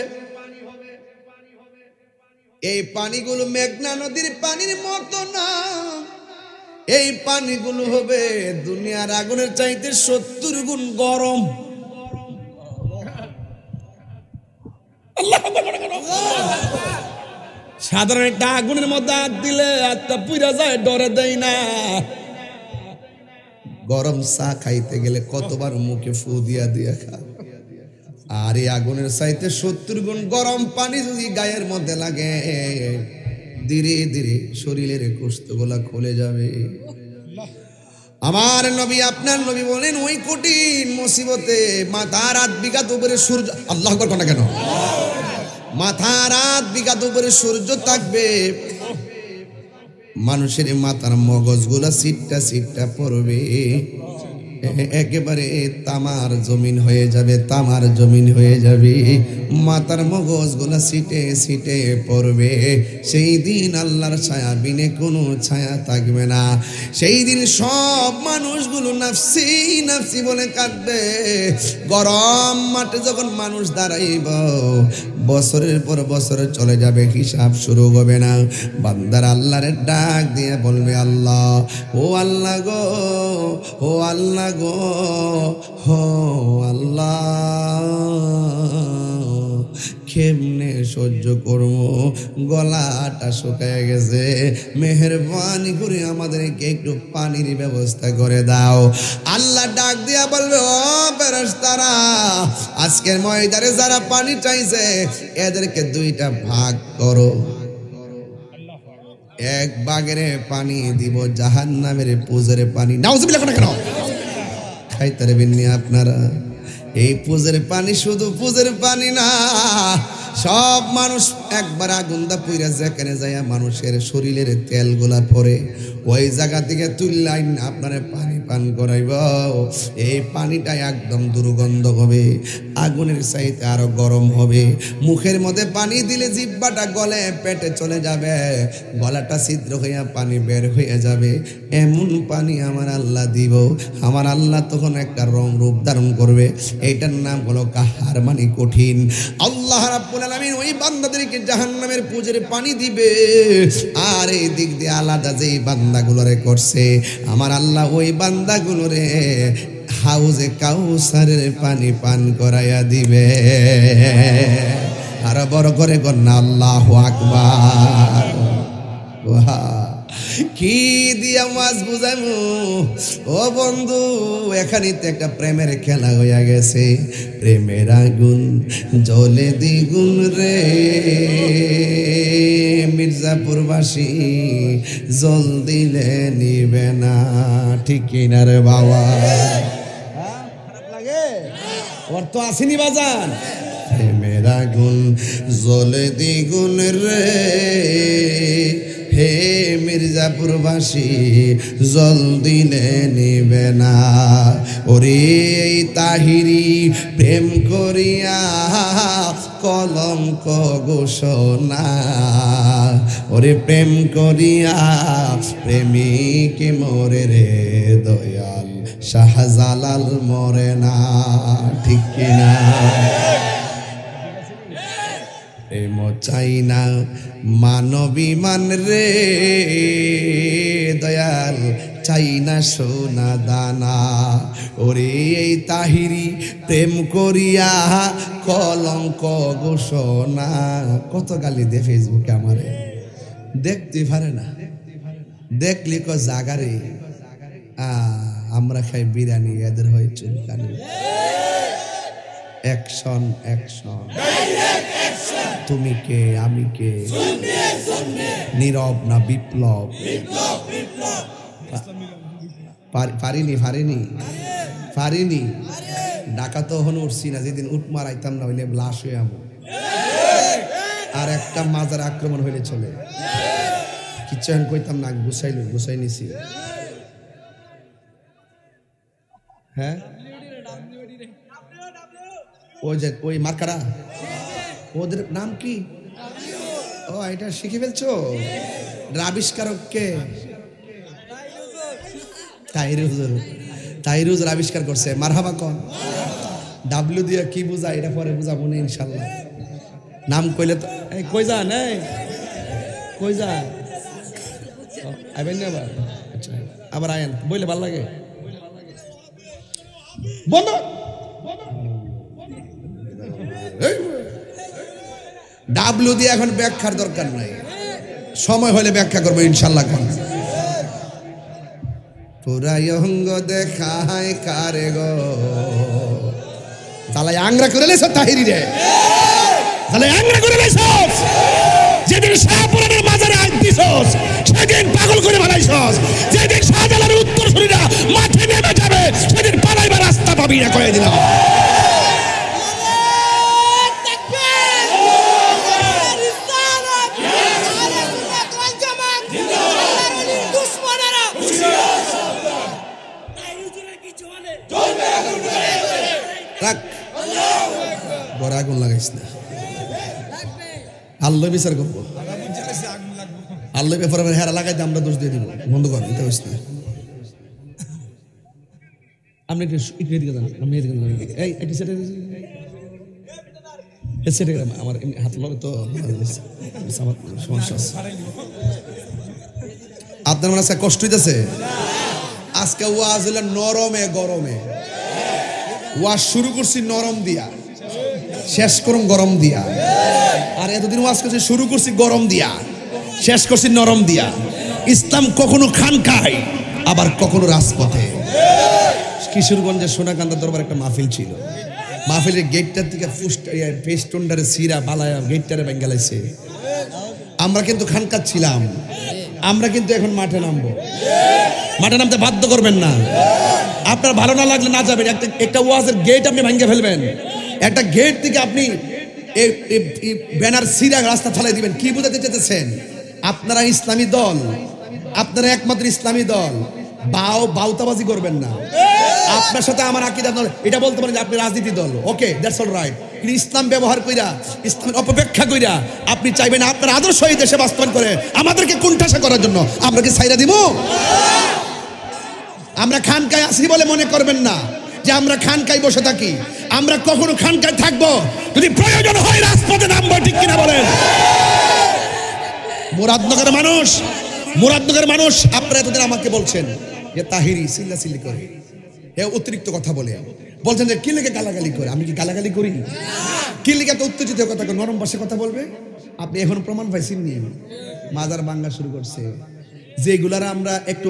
এই পানিগুলো মেঘনা নদীর পানির মতো না, এই পানিগুলো হবে দুনিয়ার আগুনের চাইতে 70 গুণ গরম। সাধারণ একটা আগুনের মধ্যে হাত দিলে হাতটা পুড়ে যায়, ডরে দেয় না। গরম চা খাইতে গেলে কতবার মুখে ফু দিয়া দিয়া খা। আর এই আগুনের চাইতে 70 গুণ গরম পানি যদি গায়ের মধ্যে লাগে, ধীরে ধীরে শরীরের কোষ্ঠগুলা খুলে যাবে। আমার নবী, আপনার নবী বলেন, ওই কঠিন মুসিবতে মাথার 8 বিঘাত উপরে সূর্য, আল্লাহু আকবার কোন কেন, মাথার 8 বিঘাত উপরে সূর্য থাকবে, মানুষের মাথার মগজগুলা সিটটা সিটটা পড়বে, একেবারে তামার জমিন হয়ে যাবে, তামার জমিন হয়ে যাবে, মাথার মগজগুলা সিটে সিটে পড়বে। সেই দিন আল্লাহর ছায়া বিনে কোনো ছায়া থাকবে না। সেই দিন সব মানুষগুলো নাফসি নাফসি বলে কাঁদবে। গরম মাঠে যখন মানুষ দাঁড়াইব, বছরের পর বছর চলে যাবে, হিসাব শুরু হবে না। বান্দার আল্লাহরে ডাক দিয়ে বলবে, আল্লাহ, ও আল্লাহ গো, ও আল্লাহ গো, হো আল্লাহ, কেমনে সহ্য করবো, গলাটা শুকায় গেছে, মেহেরবানি করে আমাদেরকে একটু পানির ব্যবস্থা করে দাও। আল্লাহ ডাক দিয়া বলবে, ও ফেরেশতারা, আজকের ময়দানে যারা পানি চাইছে এদেরকে 2টা ভাগ করো। এক ভাগের পানি দিব জাহান্নামের পুজের পানি। নাউজুবিল্লাহ কেন খাইতে পারবেন না আপনারা? এই পুজের পানি শুধু পুজের পানি না, সব মানুষ একবার আগুনদা পুইরা যেখানে যায় মানুষের শরীরের তেলগুলা পরে, ওই জায়গা থেকে তুললাইন আপনারে পানি পান করাইব। এই পানিটা একদম দুর্গন্ধ হবে, আগুনের চাইতে আরো গরম হবে। মুখের মধ্যে পানি দিলে জিহ্বাটা গলে পেটে চলে যাবে, গলাটা ছিদ্র হইয়া পানি বের হয়ে যাবে। এমন পানি আমার আল্লাহ দিব। আমার আল্লাহ তখন একটা রং রূপ ধারণ করবে, এইটার নাম হলো কাহার, মানে কঠিন। আল্লাহ রাব্বুল আলামিন ওই বান্দাদেরকে জাহান্নামের পুজের পানি দিবে, আর এই দিক দিয়ে আলাদা যেই বান্দাগুলোরে করছে আমার আল্লাহ, ওই বান্দাগুলোরে হাউজে কাউসারের পানি পান করাইয়া দিবে। আর বড় করে কন্যা আল্লাহু আকবার। কি দিয়া মাছ বুঝাইমু ও বন্ধু, এখানে তো একটা প্রেমের খেলা হইয়া গেছে। প্রেমের আগুন জ্বলে দ্বিগুণ রে, মির্জাপুরবাসী জল দিলে নিবে না, ঠিক কিনা রে বাবা? খারাপ লাগে? অর্থ আসেনি বাজান? প্রেমের আগুন জ্বলে দ্বিগুণ রে, হে মির্জাপুরবাসী জল দিলে নিবে না। ওরে তাহিরি প্রেম করিয়া কলঙ্ক ঘোষণা, ওরে প্রেম করিয়া প্রেমিক মরে রে, দয়াল শাহজালাল মরে না, ঠিক কিনা? প্রেম চাই না মানবী মান রে, দয়াল চাই না সোনা দানা। ওরে এই তাহিরি প্রেম করিয়া কলঙ্ক ঘোষণা, কত গালি দে ফেসবুকে আমারে, দেখতে পারে না, দেখলি ক জাগারে আমরা খাই বিরিয়ানি, এদের হয় চুলকানি। অ্যাকশন অ্যাকশন, তুমি কে আমি কে, নীরব না বিপ্লব? পারিনি পারিনি পারিনি, ঢাকা তো হন উঠছি না, যেদিন উঠ মারাইতাম না হইলে লাশ হয়ে আমো, আর একটা মাজার আক্রমণ হইলে চলে, কিচ্ছু এখন কইতাম না, গুছাই নিছি। হ্যাঁ ওই যে ওই মার্কারা, ওদের নাম কি? ও এটা শিখে ফেলছো? আবিষ্কারক কে? তাহিরুজ আবিষ্কার করছে। মারহাবা কোন? ডাব্লিউ দিয়ে কি বুঝা এটা পরে বুঝাবো না ইনশাল্লাহ। নাম কইলে তো কই যান, কই যান? আইবেন না আবার? আচ্ছা আবার আয়েন, বইলে ভালো লাগে। বন্ধ। ডাব্লিউ দিয়ে এখন ব্যাখ্যার দরকার নাই, সময় হলে ব্যাখ্যা করবো ইনশাল্লাহ। কোন পুরাই অঙ্গ দেখায় কারে গো, তাহলে আংরা করে লেছ তাহিরি রে, তাহলে আংরা করে লেছ। যেদিন শাহপুরানের মাজারে আজ দিছস সেদিন পাগল করে বানাইছস। যেদিন শাহজালালের উত্তর শরীরা মাঠে নেমে যাবে সেদিন পালাইবার রাস্তা পাবি না, কয়ে দিলাম। বড় আগুন লাগাইস না, আল্লাহ বিচার করবো। আল্লাহ ব্যাপারে হেরা লাগাইতে আমরা দোষ দিয়ে দিব, বন্ধ কর। এটা হইস না। আপনি একটু এদিকে যান, আপনি এদিকে যান। এই একটু সেটা সেটা আমার হাত লগে তো সমস্যা আছে। আপনার মনে আছে কষ্ট হইতেছে? আজকে ওয়াজ হইল নরমে গরমে। ওয়াজ শুরু করছি নরম দিয়া, শেষ করুন গরম দিয়া। আর এতদিন ওয়াজ করছি, শুরু করছি গরম দিয়া, শেষ করছি নরম দিয়া। ইসলাম কখনো খানকায় আবার কখনো রাজপথে। কিশোরগঞ্জের সোনাকান্দা দরবার একটা মাহফিল ছিল। মাহফিলের গেটটার থেকে ফেস্টুন্ডারে সিরা বালায়া গেটটারে বেঙ্গালাইছে। আমরা কিন্তু খানকাত ছিলাম, আমরা কিন্তু এখন মাঠে নামবো। মাঠে নামতে বাধ্য করবেন না। আপনার ভালো না লাগলে না যাবেন। একটা ওয়াজের গেট আপনি ভেঙে ফেলবেন। একটা গেট থেকে আপনি ব্যানার সিরা রাস্তা ফেলাই দিবেন। কি বোঝাতে চেয়েছেন? আপনারা ইসলামী দল, আপনারা একমাত্র ইসলামী দল। বাউতাবাজি করবেন না। আপনার সাথে আমার আকীদা দল, এটা বলতে পারেন যে আপনি রাজনীতি দল। ওকে, দ্যাটস অল রাইট। কিন্তু ইসলাম ব্যবহার কইরা, ইসলামের অপব্যাখ্যা কইরা আপনি চাইবেন আপনার আদর্শ এই দেশে বাস্তবায়ন করে আমাদেরকে কুণ্ঠাসা করার জন্য আমরা কি ছাইরা দিব? আমরা খানকায় আসি বলে মনে করবেন না যে আমরা খানকায় বসে থাকি। আমরা কখনো খানকায় থাকবো যদি প্রয়োজন হয় রাজপথে নামবো, ঠিক কিনা বলেন? মুরাদনগরের মানুষ আপনারা এতদিন আমাকে বলছেন যে তাহিরি চিল্লাচিল্লি করে, এ অতিরিক্ত কথা বলে, বলছেন যে কি লেগে গালাগালি করে। আমি কি গালাগালি করি? কি লেগে এত উত্তেজিত কথা, নরম ভাষায় কথা বলবে? আপনি এখন প্রমাণ পাইছেন নি? মাজার ভাঙা শুরু করছে। যেগুলারা আমরা একটু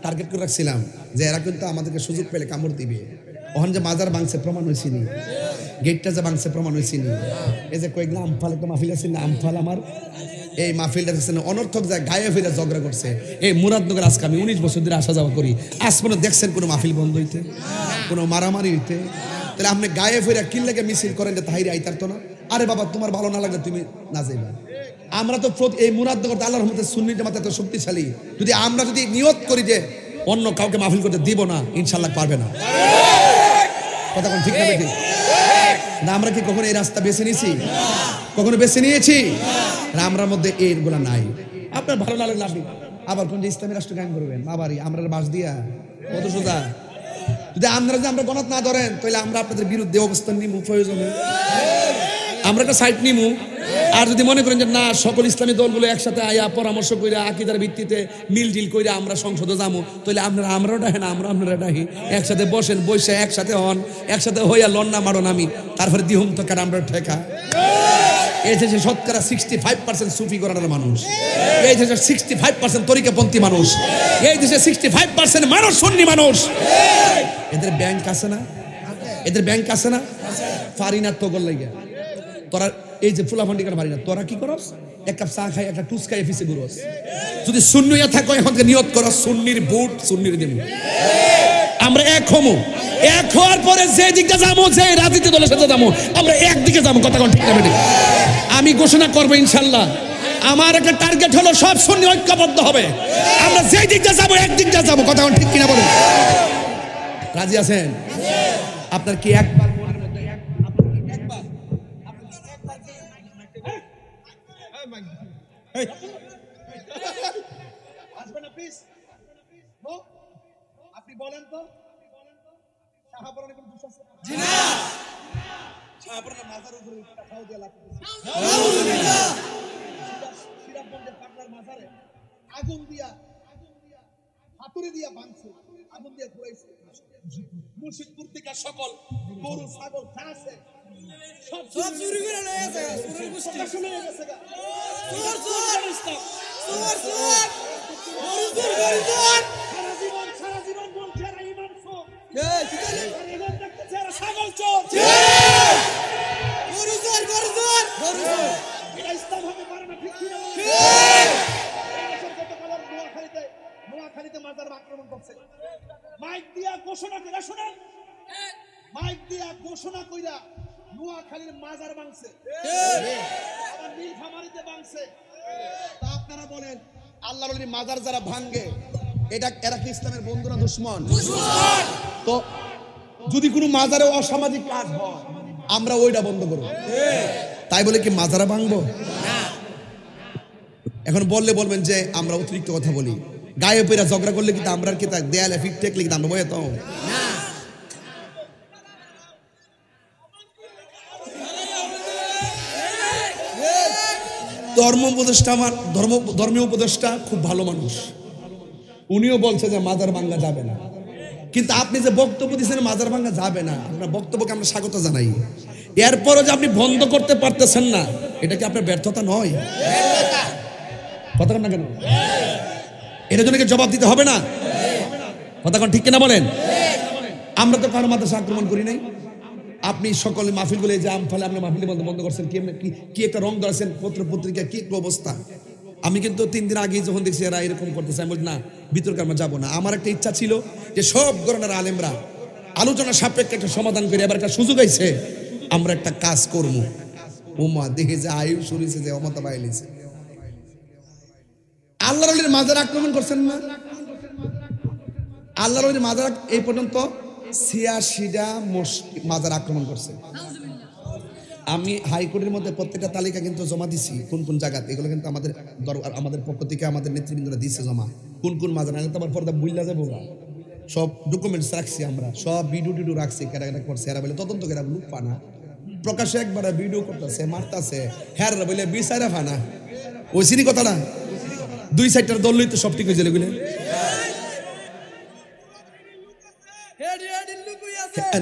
টার্গেট করে রাখছিলাম যে এরা কিন্তু আমাদেরকে সুযোগ পেলে কামড় দিবে, ওখান যে মাজার ভাঙছে প্রমাণ হয়েছি নি, গেটটা যে ভাঙছে প্রমাণ হয়েছি নি। এই যে কয়েকদিন আমফাল একটা মাহফিল আছে না, আমফাল আমার এই মাহফিলটা দেখছেন অনর্থক যায় গায়ে ফিরে ঝগড়া করছে। এই মুরাদনগর আজকে আমি 19 বছর ধরে আসা যাওয়া করি, আজ পর্যন্ত দেখছেন কোনো মাহফিল বন্ধ হইতে, কোনো মারামারি হইতে? তাহলে আপনি গায়ে ফিরে কি লেগে মিছিল করেন যে তাহিরি আইতার তো না? আরে বাবা, তোমার ভালো না লাগলে তুমি না যাইবা। আমরা তো এই মুরাদনগর আল্লাহর রহমতে সুন্নি জামাত এত শক্তিশালী। যদি আমরা নিয়ত করি যে অন্য কাউকে মাহফিল করতে দিব না, ইনশাল্লাহ পারবে না। কথা কোন ঠিক না বেঠিক? না আমরা কি কখনো এই রাস্তা বেছে নিয়েছি? কখনো বেছে নিয়েছি? আমরার মধ্যে এইগুলা নাই। আপনার ভালো না লাগলে আপনি আবার কোন ইসলামী রাষ্ট্র গান করবেন? আবারই আমরা বাস দিয়া কত সোজা। যদি আমরা গণত না ধরেন তাহলে আমরা আপনাদের বিরুদ্ধে অবস্থান নিমু, প্রয়োজনে আমরা একটা সাইড নিমু। আর যদি মনে করেন যে না, সকল ইসলামী দলগুলো একসাথে আয়া পরামর্শ কইরা আকীদার ভিত্তিতে মিলটিল কইরা আমরা সংসদে যাবো, তাহলে আমরাও ডাহে না, আপনারা ডাহি। একসাথে বসেন, বসে একসাথে হন, একসাথে হইয়া লন্না মারন আমি, তারপরে দিহুম তো কার আমরা ঠেকা। এই দেশে শতকরা 65% সুফি ঘরানার মানুষ, এই দেশে 65% তরিকাপন্থী মানুষ, এই দেশে 65% মানুষ সুন্নি মানুষ। এদের ব্যাংক আছে না? এদের ব্যাংক আছে না? ফারিনা তো গল লাগে তোরা এই যে ফুলা ফান্ডিকার পারি না, তোরা কি করস? এক কাপ চা খাই, একটা টুস খাই অফিসে ঘুরস। যদি সুন্নিয়া থাকো এখন নিয়ত করো সুন্নির বুট সুন্নির দিন। আমরা এক হমু, এক হওয়ার পরে যে দিকটা যাবো, যে রাজনীতি দলের সাথে যাবো, আমরা একদিকে যাবো। কথা কোন ঠিক না বেঠিক? আমি ঘোষণা করবো ইনশাল্লাহ, আমার একটা টার্গেট হলো সব সুন্নি ঐক্যবদ্ধ হবে। আমরা যে দিকটা যাবো একদিকটা যাবো। কথা কোন ঠিক কিনা বলুন? রাজি আছেন? আপনার কি একবার মনের মধ্যে আসবে না প্লিজ। আপনি বলেন তো শাহপুরানে কোন দোষ আছে? জি না। শাহপুরানে মাজার উপরে খাও দিয়ে লাগতেছে। আলহামদুলিল্লাহ। সিরাজগঞ্জের পাটনার মাজারে আগুন দিয়া হাতুড়ি দিয়া ভাঙছে, আগুন দিয়া পুরাইছে। মুর্শিদপুর থেকে সকল গরু ছাগল যা আছে সব চুরি করে নিয়ে গেছে। চুরির গোষ্ঠী শুনে গেছে। চোর চোর চোর চোর গরু চোর গরু চোর। সারা জীবন বলছে আর ইমাম চোর। এই কি করে ইমাম দেখতেছে আর ছাগল চোর। গরু চোর গরু চোর গরু চোর। এটা ইসলাম হবে পারে না, ঠিক কি না? ঠিক। নোয়াখালীতে মাজার আক্রমণ করছে, মাইক দিয়া ঘোষণা করে শোনেন, মাইক দিয়া ঘোষণা কইরা নোয়াখালীর মাজার ভাঙছে, আবার নীলফামারীতে ভাঙছে। তা আপনারা বলেন আল্লাহর ওলির মাজার যারা ভাঙে এটা এরা কি ইসলামের বন্ধুরা দুশমন? তো যদি কোনো মাজারে অসামাজিক কাজ হয় আমরা ওইটা বন্ধ করব, তাই বলে কি মাজারা ভাঙবো? এখন বললে বলবেন যে আমরা অতিরিক্ত কথা বলি, গায়ে পেরা ঝগড়া করলে কিন্তু আমরা কি তার দেয়ালে ফিট টেকলে কিন্তু আমরা বয়ে তো ধর্ম উপদেষ্টা, আমার ধর্মীয় উপদেষ্টা খুব ভালো মানুষ, উনিও বলছে যে মাজার ভাঙ্গা যাবে না, কিন্তু আপনি যে বক্তব্য দিচ্ছেন মাজার ভাঙ্গা যাবে না, আপনার বক্তব্যকে আমরা স্বাগত জানাই। এরপরও যে আপনি বন্ধ করতে পারতেছেন না, এটা কি আপনার ব্যর্থতা নয়? কথা না কেন? এটার জন্য কি জবাব দিতে হবে না? কথা কোন ঠিক কিনা বলেন? আমরা তো কারো মাদ্রাসা আক্রমণ করি নাই। আপনি সকলে মাহফিল গুলো যে আমফালে আপনার মাহফিল বন্ধ করছেন, কি একটা রং ধরেছেন পত্র পত্রিকা, কি অবস্থা। আমি কিন্তু 3 দিন আগে যখন দেখছি এরা এরকম করতেছে, আমি বলি না বিতর্কে আমরা যাবো না। আমার একটা ইচ্ছা ছিল যে সব গণনার আলেমরা আলোচনা সাপেক্ষে একটা সমাধান করে, এবার একটা সুযোগ আইছে আমরা একটা কাজ করবো। ওমা দেখে যে আয়ু শুনেছে যে অমতা বাইলিছে, আল্লাহর ওলির মাজার আক্রমণ করছেন না? আল্লাহর ওলির মাজার এই পর্যন্ত 86টা মাজার আক্রমণ করছে। আমি হাইকোর্টের মধ্যে প্রত্যেকটা তালিকা কিন্তু জমা দিছি, কোন কোন জায়গাতে, এগুলো কিন্তু আমাদের পক্ষ থেকে আমাদের নেতৃবৃন্দরা দিচ্ছে জমা, কোন কোন মাজার। আগে তো আমার পর্দা বুঝলা যাবো, সব ডকুমেন্টস রাখছি, আমরা সব ভিডিও টিডিও রাখছি, কেরা কেরা করছে এরা বলে তদন্ত করে লুক পানা প্রকাশ্যে একবার ভিডিও করতেছে, মারতেছে, হ্যাঁ বলে বিচারা ফানা। ওই সিনি কথাটা 2 সাইডটার দল লইতে সব ঠিক হয়েছিল এগুলো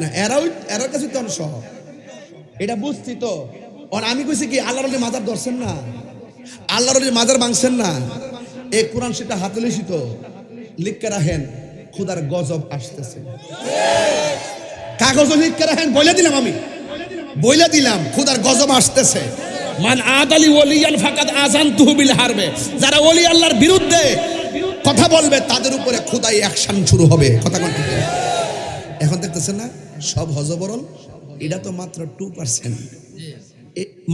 না, এরাও কাছে তো সহ এটা বুঝছি তো। আমি কইছি কি আল্লাহর ওলির মাজার ধরছেন না, আল্লাহর ওলির মাজার ভাঙছেন না, এই কোরআন সেটা হাতে লিখি তো লিখকে রাখেন, খুদার গজব আসতেছে, কাগজ লিখকে রাখেন, বলে দিলাম, আমি বলে দিলাম খুদার গজব আসতেছে। মান আদালি ওলিয়ান ফাকাদ আযানতুহু বিল হারবে, যারা ওলি আল্লাহর বিরুদ্ধে কথা বলবে তাদের উপরে খোদাই অ্যাকশন শুরু হবে। কথা কোন ঠিক? এখন দেখতেছেন না সব হজবরল, এটা তো মাত্র 2%।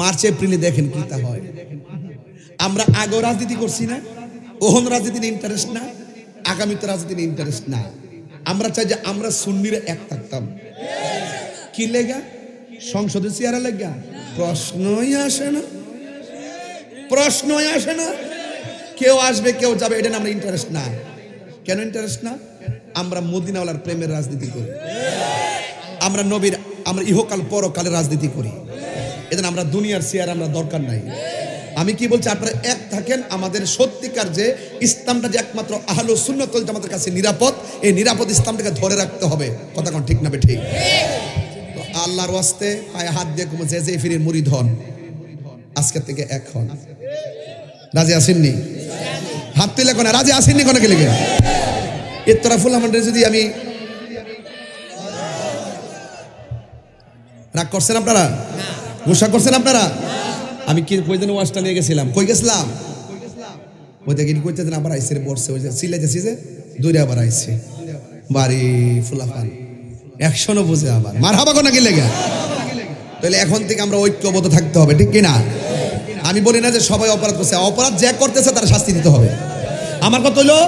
মার্চ এপ্রিলে দেখেন কি তা হয়। আমরা আগেও রাজনীতি করছি না, ওহন রাজনীতির ইন্টারেস্ট না, আগামীতে রাজনীতির ইন্টারেস্ট না। আমরা চাই যে আমরা সুন্নিরা এক থাকতাম। কি লেগা? সংসদের চেয়ারে লেগা? প্রশ্নই আসে না, প্রশ্নই আসে না। কেউ আসবে কেউ যাবে, এটা আমরা ইন্টারেস্ট না। কেন ইন্টারেস্ট না? আমরা মদিনাওয়ালার প্রেমের রাজনীতি করি, আমরা নবীর, আমরা ইহকাল পরকালের রাজনীতি করি। এজন্য আমরা দুনিয়ার চেয়ার আমরা দরকার নাই। আমি কি বলছি, আপনারা এক থাকেন। আমাদের সত্যিকার যে ইসলামটা যে একমাত্র আহলুস সুন্নাত ওয়াল জামাতের কাছে নিরাপদ, এই নিরাপদ ইসলামটাকে ধরে রাখতে হবে। কথা কোন ঠিক না বে ঠিক? তো আল্লাহর ওয়াস্তে পায়ে হাত দিয়ে কমে যে ফিরে মুরিদ হন, আজকে থেকে এক হন। রাজি আসেননি? হাত তুলে কোন রাজি আসেননি? কোন কে লিখে এর তরফুল আমাদের যদি আমি রাগ করছেন আপনারা, গোসা করছেন আপনারা। আমি কি কই যেন ওয়াজটা নিয়ে গেছিলাম, কই গেছিলাম ওই দেখি কইতে যেন আবার আইসে বসছে, ওই যে সিলাইতেছি যে দূরে আবার আইসে বাড়ি ফুলাফান একশনও বুঝে আবার মারহাবা কোন কি লেগে। তাহলে এখন থেকে আমরা ঐক্যবদ্ধ থাকতে হবে, ঠিক কিনা? আমি বলি না যে সবাই অপরাধ করছে, অপরাধ যে করতেছে তার শাস্তি দিতে হবে। আমার কথা হলো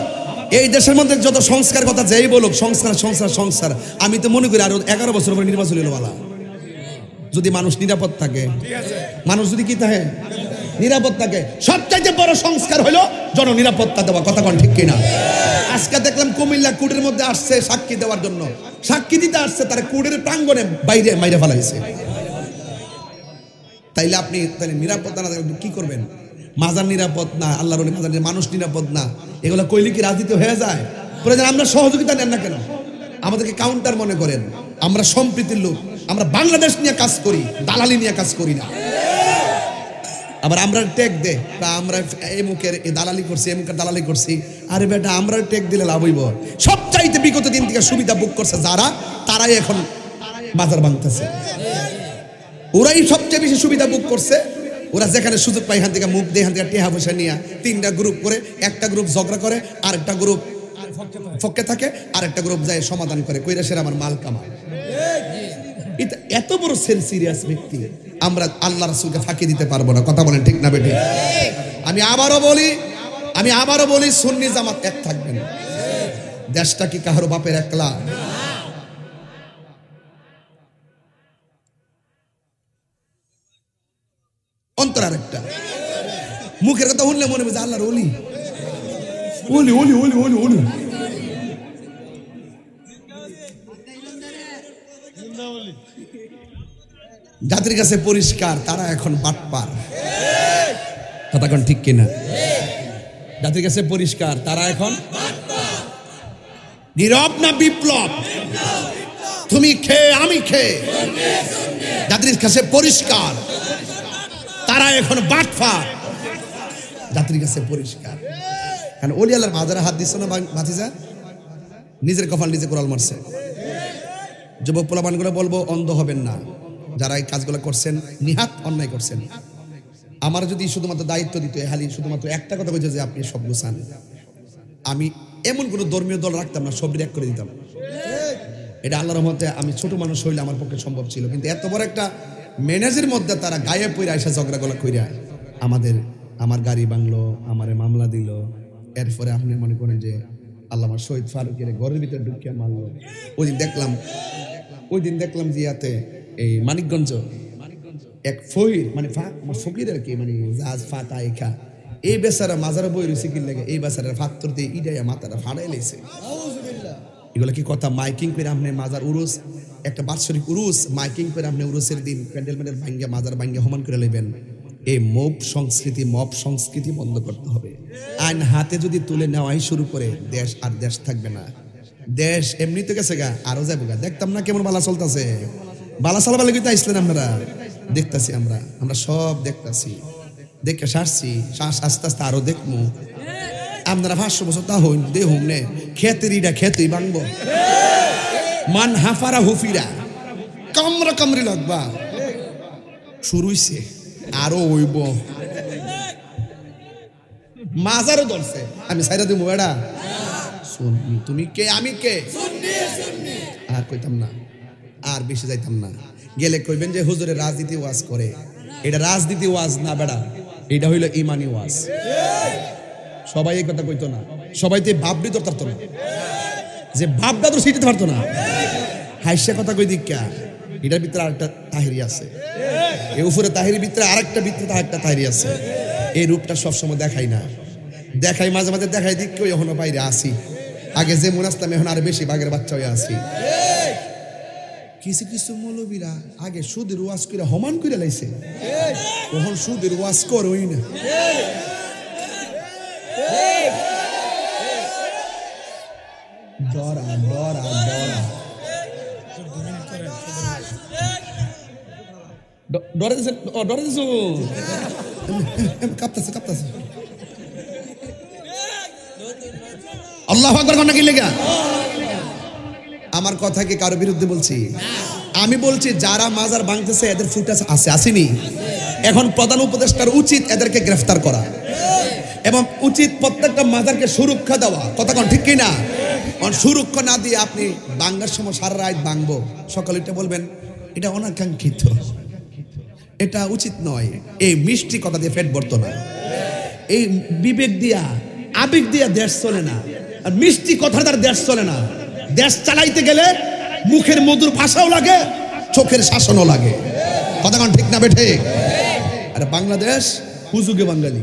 এই দেশের মধ্যে যত সংস্কার কথা যেই বলুক, সংস্কার সংস্কার সংস্কার, আমি তো মনে করি আরো 11 বছর পরে নির্বাচন হলো ভালো, যদি মানুষ নিরাপদ থাকে, মানুষ যদি কি থাকে নিরাপত্তাকে সবচাইতে বড় সংস্কার হলো জননিরাপত্তা দেওয়া। কথা কোন ঠিক কিনা? আজকে দেখলাম কুমিল্লা কোর্টের মধ্যে আসছে সাক্ষী দেওয়ার জন্য, সাক্ষী দিতে আসছে, তার কোর্টের প্রাঙ্গণে বাইরে মাইরে ফেলাইছে। তাইলে আপনি তাহলে নিরাপত্তা না কি করবেন? মাজার নিরাপদ না, আল্লাহর ওলি মাজার, মানুষ নিরাপদ না, এগুলো কইলে কি রাজনীতি হয়ে যায়? প্রয়োজন আমরা সহযোগিতা নেন না কেন? আমাদেরকে কাউন্টার মনে করেন। আমরা সম্প্রীতির লোক, আমরা বাংলাদেশ নিয়ে কাজ করি, দালালি নিয়ে কাজ করি না। আবার আমরা টেক দে আমরা এমুকের দালালি করছি, এমুকের দালালি করছি। আরে বেটা, আমরা টেক দিলে লাভ হইব? সবচাইতে বিগত দিন থেকে সুবিধা বুক করছে যারা, তারাই এখন বাজার ভাঙতেছে। ওরাই সবচেয়ে বেশি সুবিধা বুক করছে। ওরা যেখানে সুযোগ পায় এখান থেকে মুখ দিয়ে, এখান থেকে টেহা পয়সা নিয়ে 3টা গ্রুপ করে, একটা গ্রুপ ঝগড়া করে, আরেকটা গ্রুপ ফকে থাকে, আরেকটা গ্রুপ যায় সমাধান করে, কইরা সেরা আমার মাল কামায়। এটা এত বড় সিরিয়াস ব্যক্তি, আমরা আল্লাহ রাসূলকে ফাঁকি দিতে পারবো না। কথা বলেন ঠিক না বেঠিক? আমি আবারও বলি সুন্নি জামাত এক থাকবেন। দেশটা কি কারো বাপের একলা? অন্তর আরেকটা। মুখের কথা শুনলে মনে হবে আল্লাহর ওলি ওলি ওলি ওলি ওলি ওলি। জাতির কাছে পরিষ্কার, তারা এখন বাটপার। কথা কোন ঠিক কিনা? জাতির কাছে পরিষ্কার, তারা এখন নীরব না বিপ্লব? তুমি খেয়ে আমি খেয়ে, জাতির কাছে পরিষ্কার, তারা এখন বাটপার। জাতির কাছে পরিষ্কার। কারণ ওলি আল্লাহর মাজারে হাত দিচ্ছে না ভাতিজা, নিজের কপাল নিজে কোরাল মারছে। যুবক পোলাপানগুলো বলবো, অন্ধ হবেন না। যারা এই কাজগুলো করছেন নিহাত অন্যায় করছেন। আমার যদি শুধুমাত্র দায়িত্ব দিত, হালি শুধুমাত্র একটা কথা বলছে যে আপনি সব গুছান, আমি এমন কোনো ধর্মীয় দল রাখতাম না, সব এক করে দিতাম। এটা আল্লাহর রহমতে আমি ছোট মানুষ হইলে আমার পক্ষে সম্ভব ছিল। কিন্তু এত বড় একটা ম্যানেজের মধ্যে তারা গায়ে পইরা এসে ঝগড়া গলা কইরা আমার গাড়ি ভাঙলো, আমারে মামলা দিল। এরপরে আপনি মনে করেন যে আল্লামা শহীদ ফারুকের ঘরের ভিতরে ঢুকিয়ে মারলো। ওই দিন দেখলাম জিয়াতে এই মানিকগঞ্জ এক ফকির, মানে ফকির আর কি, মানে জাহাজ ফাটা এখা, এই বেচারা মাজারে বই রয়েছে কি লাগে, এই বেচারা ফাত্তর দিয়ে ইডাইয়া মাথাটা ফাড়াই লেছে। এগুলো কি কথা? মাইকিং করে আপনি মাজার উরুস, একটা বাৎসরিক উরুস মাইকিং করে আপনি উরুসের দিন প্যান্ডেল ভাঙ্গে মাজার ভাঙ্গে হমান করে নেবেন। এই মব সংস্কৃতি বন্ধ করতে হবে। আইন হাতে যদি তুলে নেওয়াই শুরু করে, দেশ থাকবে না। দেশ এমনিতে গেছে গা, আরো যাবো গা। দেখতাম না কেমন বালা চলতেছে, বালা চালাবার লেগে তো আসলেন আপনারা। দেখতেছি আমরা সব দেখতেছি, দেখে সারছি, আস্তে আস্তে আরো দেখবো। আপনারা 500 বছর তা হইন দেখুন নে, খেতেরিটা খেতেই ভাঙবো। মান হাফারা হুফিরা কামড়ি লাগবা শুরু হইছে, আরো হইব। মাজারও ধরছে, আমি সাইরা দিব এডা শুনবি, তুমি কে আমি কে, আর কইতাম না, আর বেশি যাইতাম না। গেলে কইবেন যে হুজুরে রাজনীতি ওয়াজ করে। এটা রাজনীতি ওয়াজ না বেড়া, এটা হইল ইমানি ওয়াজ। সবাই এই কথা কইতো না, সবাই তো ভাবলি তো পারতো না, যে ভাবটা তো শিখতে পারতো না। হাইসা কথা কই দিকা, এটার ভিতরে আরেকটা তাহিরি আছে, এই উপরে তাহিরির ভিতরে আরেকটা তাহিরি আছে। এই রূপটা সবসময় দেখাই না, দেখাই মাঝে মাঝে দেখাই দিক কেউ এখনো বাইরে আসি। আগে যে মনে আসতাম এখন আরো বেশি বাঘের বাচ্চা হয়ে আসি। কিছু মৌলবীরা আগে সুদের ওয়াজ করে হমান করে লাইছে, তখন সুদের ওয়াজ করই না। ডরা দিছো কাঁপতেছে। আল্লাহু আকবার কোন কি লেগা? আমার কথা কি কারো বিরুদ্ধে বলছি? আমি বলছি যারা মাজার ভাঙতেছে এদের ফুটেজ আছে, আসেনি? এখন প্রধান উপদেষ্টার উচিত এদেরকে গ্রেফতার করা, এবং উচিত প্রত্যেকটা মাজারকে সুরক্ষা দেওয়া। কথা কোন ঠিক কিনা? সুরক্ষা না দিয়ে আপনি ভাঙার সময় সারা রাত ভাঙবো, সকালে এটা বলবেন এটা অনাকাঙ্ক্ষিত, এটা উচিত নয়। এই মিষ্টি কথা দিয়ে পেট ভরতো না, এই বিবেক দিয়া আবেগ দিয়া দেশ চলে না, আর মিষ্টি কথা দ্বারা দেশ চলে না। দেশ চালাইতে গেলে মুখের মধুর ভাষাও লাগে, চোখের শাসনও লাগে। কথা কোন ঠিক না বেঠে? আর বাংলাদেশ হুজুগে বাঙালি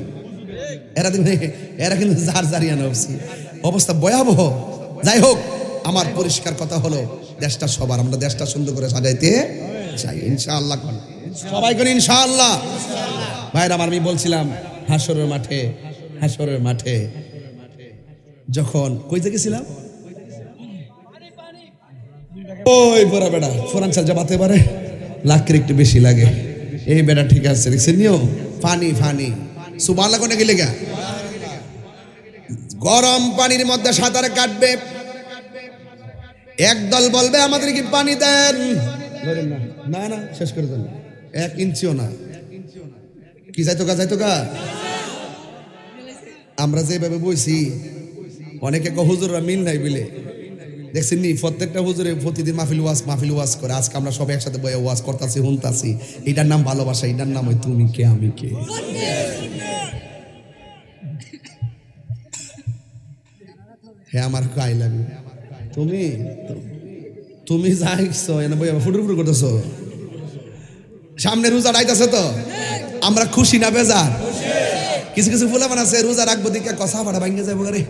এরা কিন্তু যার জারিয়া নফসি অবস্থা ভয়াবহ। যাই হোক, আমার পরিষ্কার কথা হলো দেশটা সবার, আমরা দেশটা সুন্দর করে সাজাইতে চাই ইনশাআল্লাহ। সবাই করে ইনশাআল্লাহ। ভাইরা আমার, আমি বলছিলাম হাসরের মাঠে যখন কইতে গেছিলাম, ওই বড় বেটা ফোরান চাল যাবাতে পারে লাখের একটু বেশি লাগে, এই বেটা ঠিক আছে দেখছেন নিও ফানি সুবহানাল্লাহ কোনে গেলে গা গরম পানির মধ্যে সাঁতার কাটবে, একদল বলবে আমাদের কি পানি দেন, না না শেষ করে দেন, 1 ইঞ্চিও না, কি যাইতো গা আমরা যেভাবে বইছি অনেকে হুজুররা মিল নাই বলে দেখছেন নি, প্রত্যেকটা হুজুরে প্রতিদিন মাহফিল ওয়াজ করে। আজকে আমরা সবাই একসাথে বয়ে ওয়াজ করতেছি, শুনতাছি। এটার নাম ভালোবাসা, এটার নাম ওই তুমি কে আমি কে। হ্যাঁ আমার আই লাভ ইউ, তুমি যাইছো এনে বই ফুটুর করতেছো, সামনে রোজা আইতাছে তো আমরা খুশি না বেজার? কিছু ফুলাবান আছে রোজা রাখবো দিকে কষা ভাড়া ভাঙ্গে যাবো রে।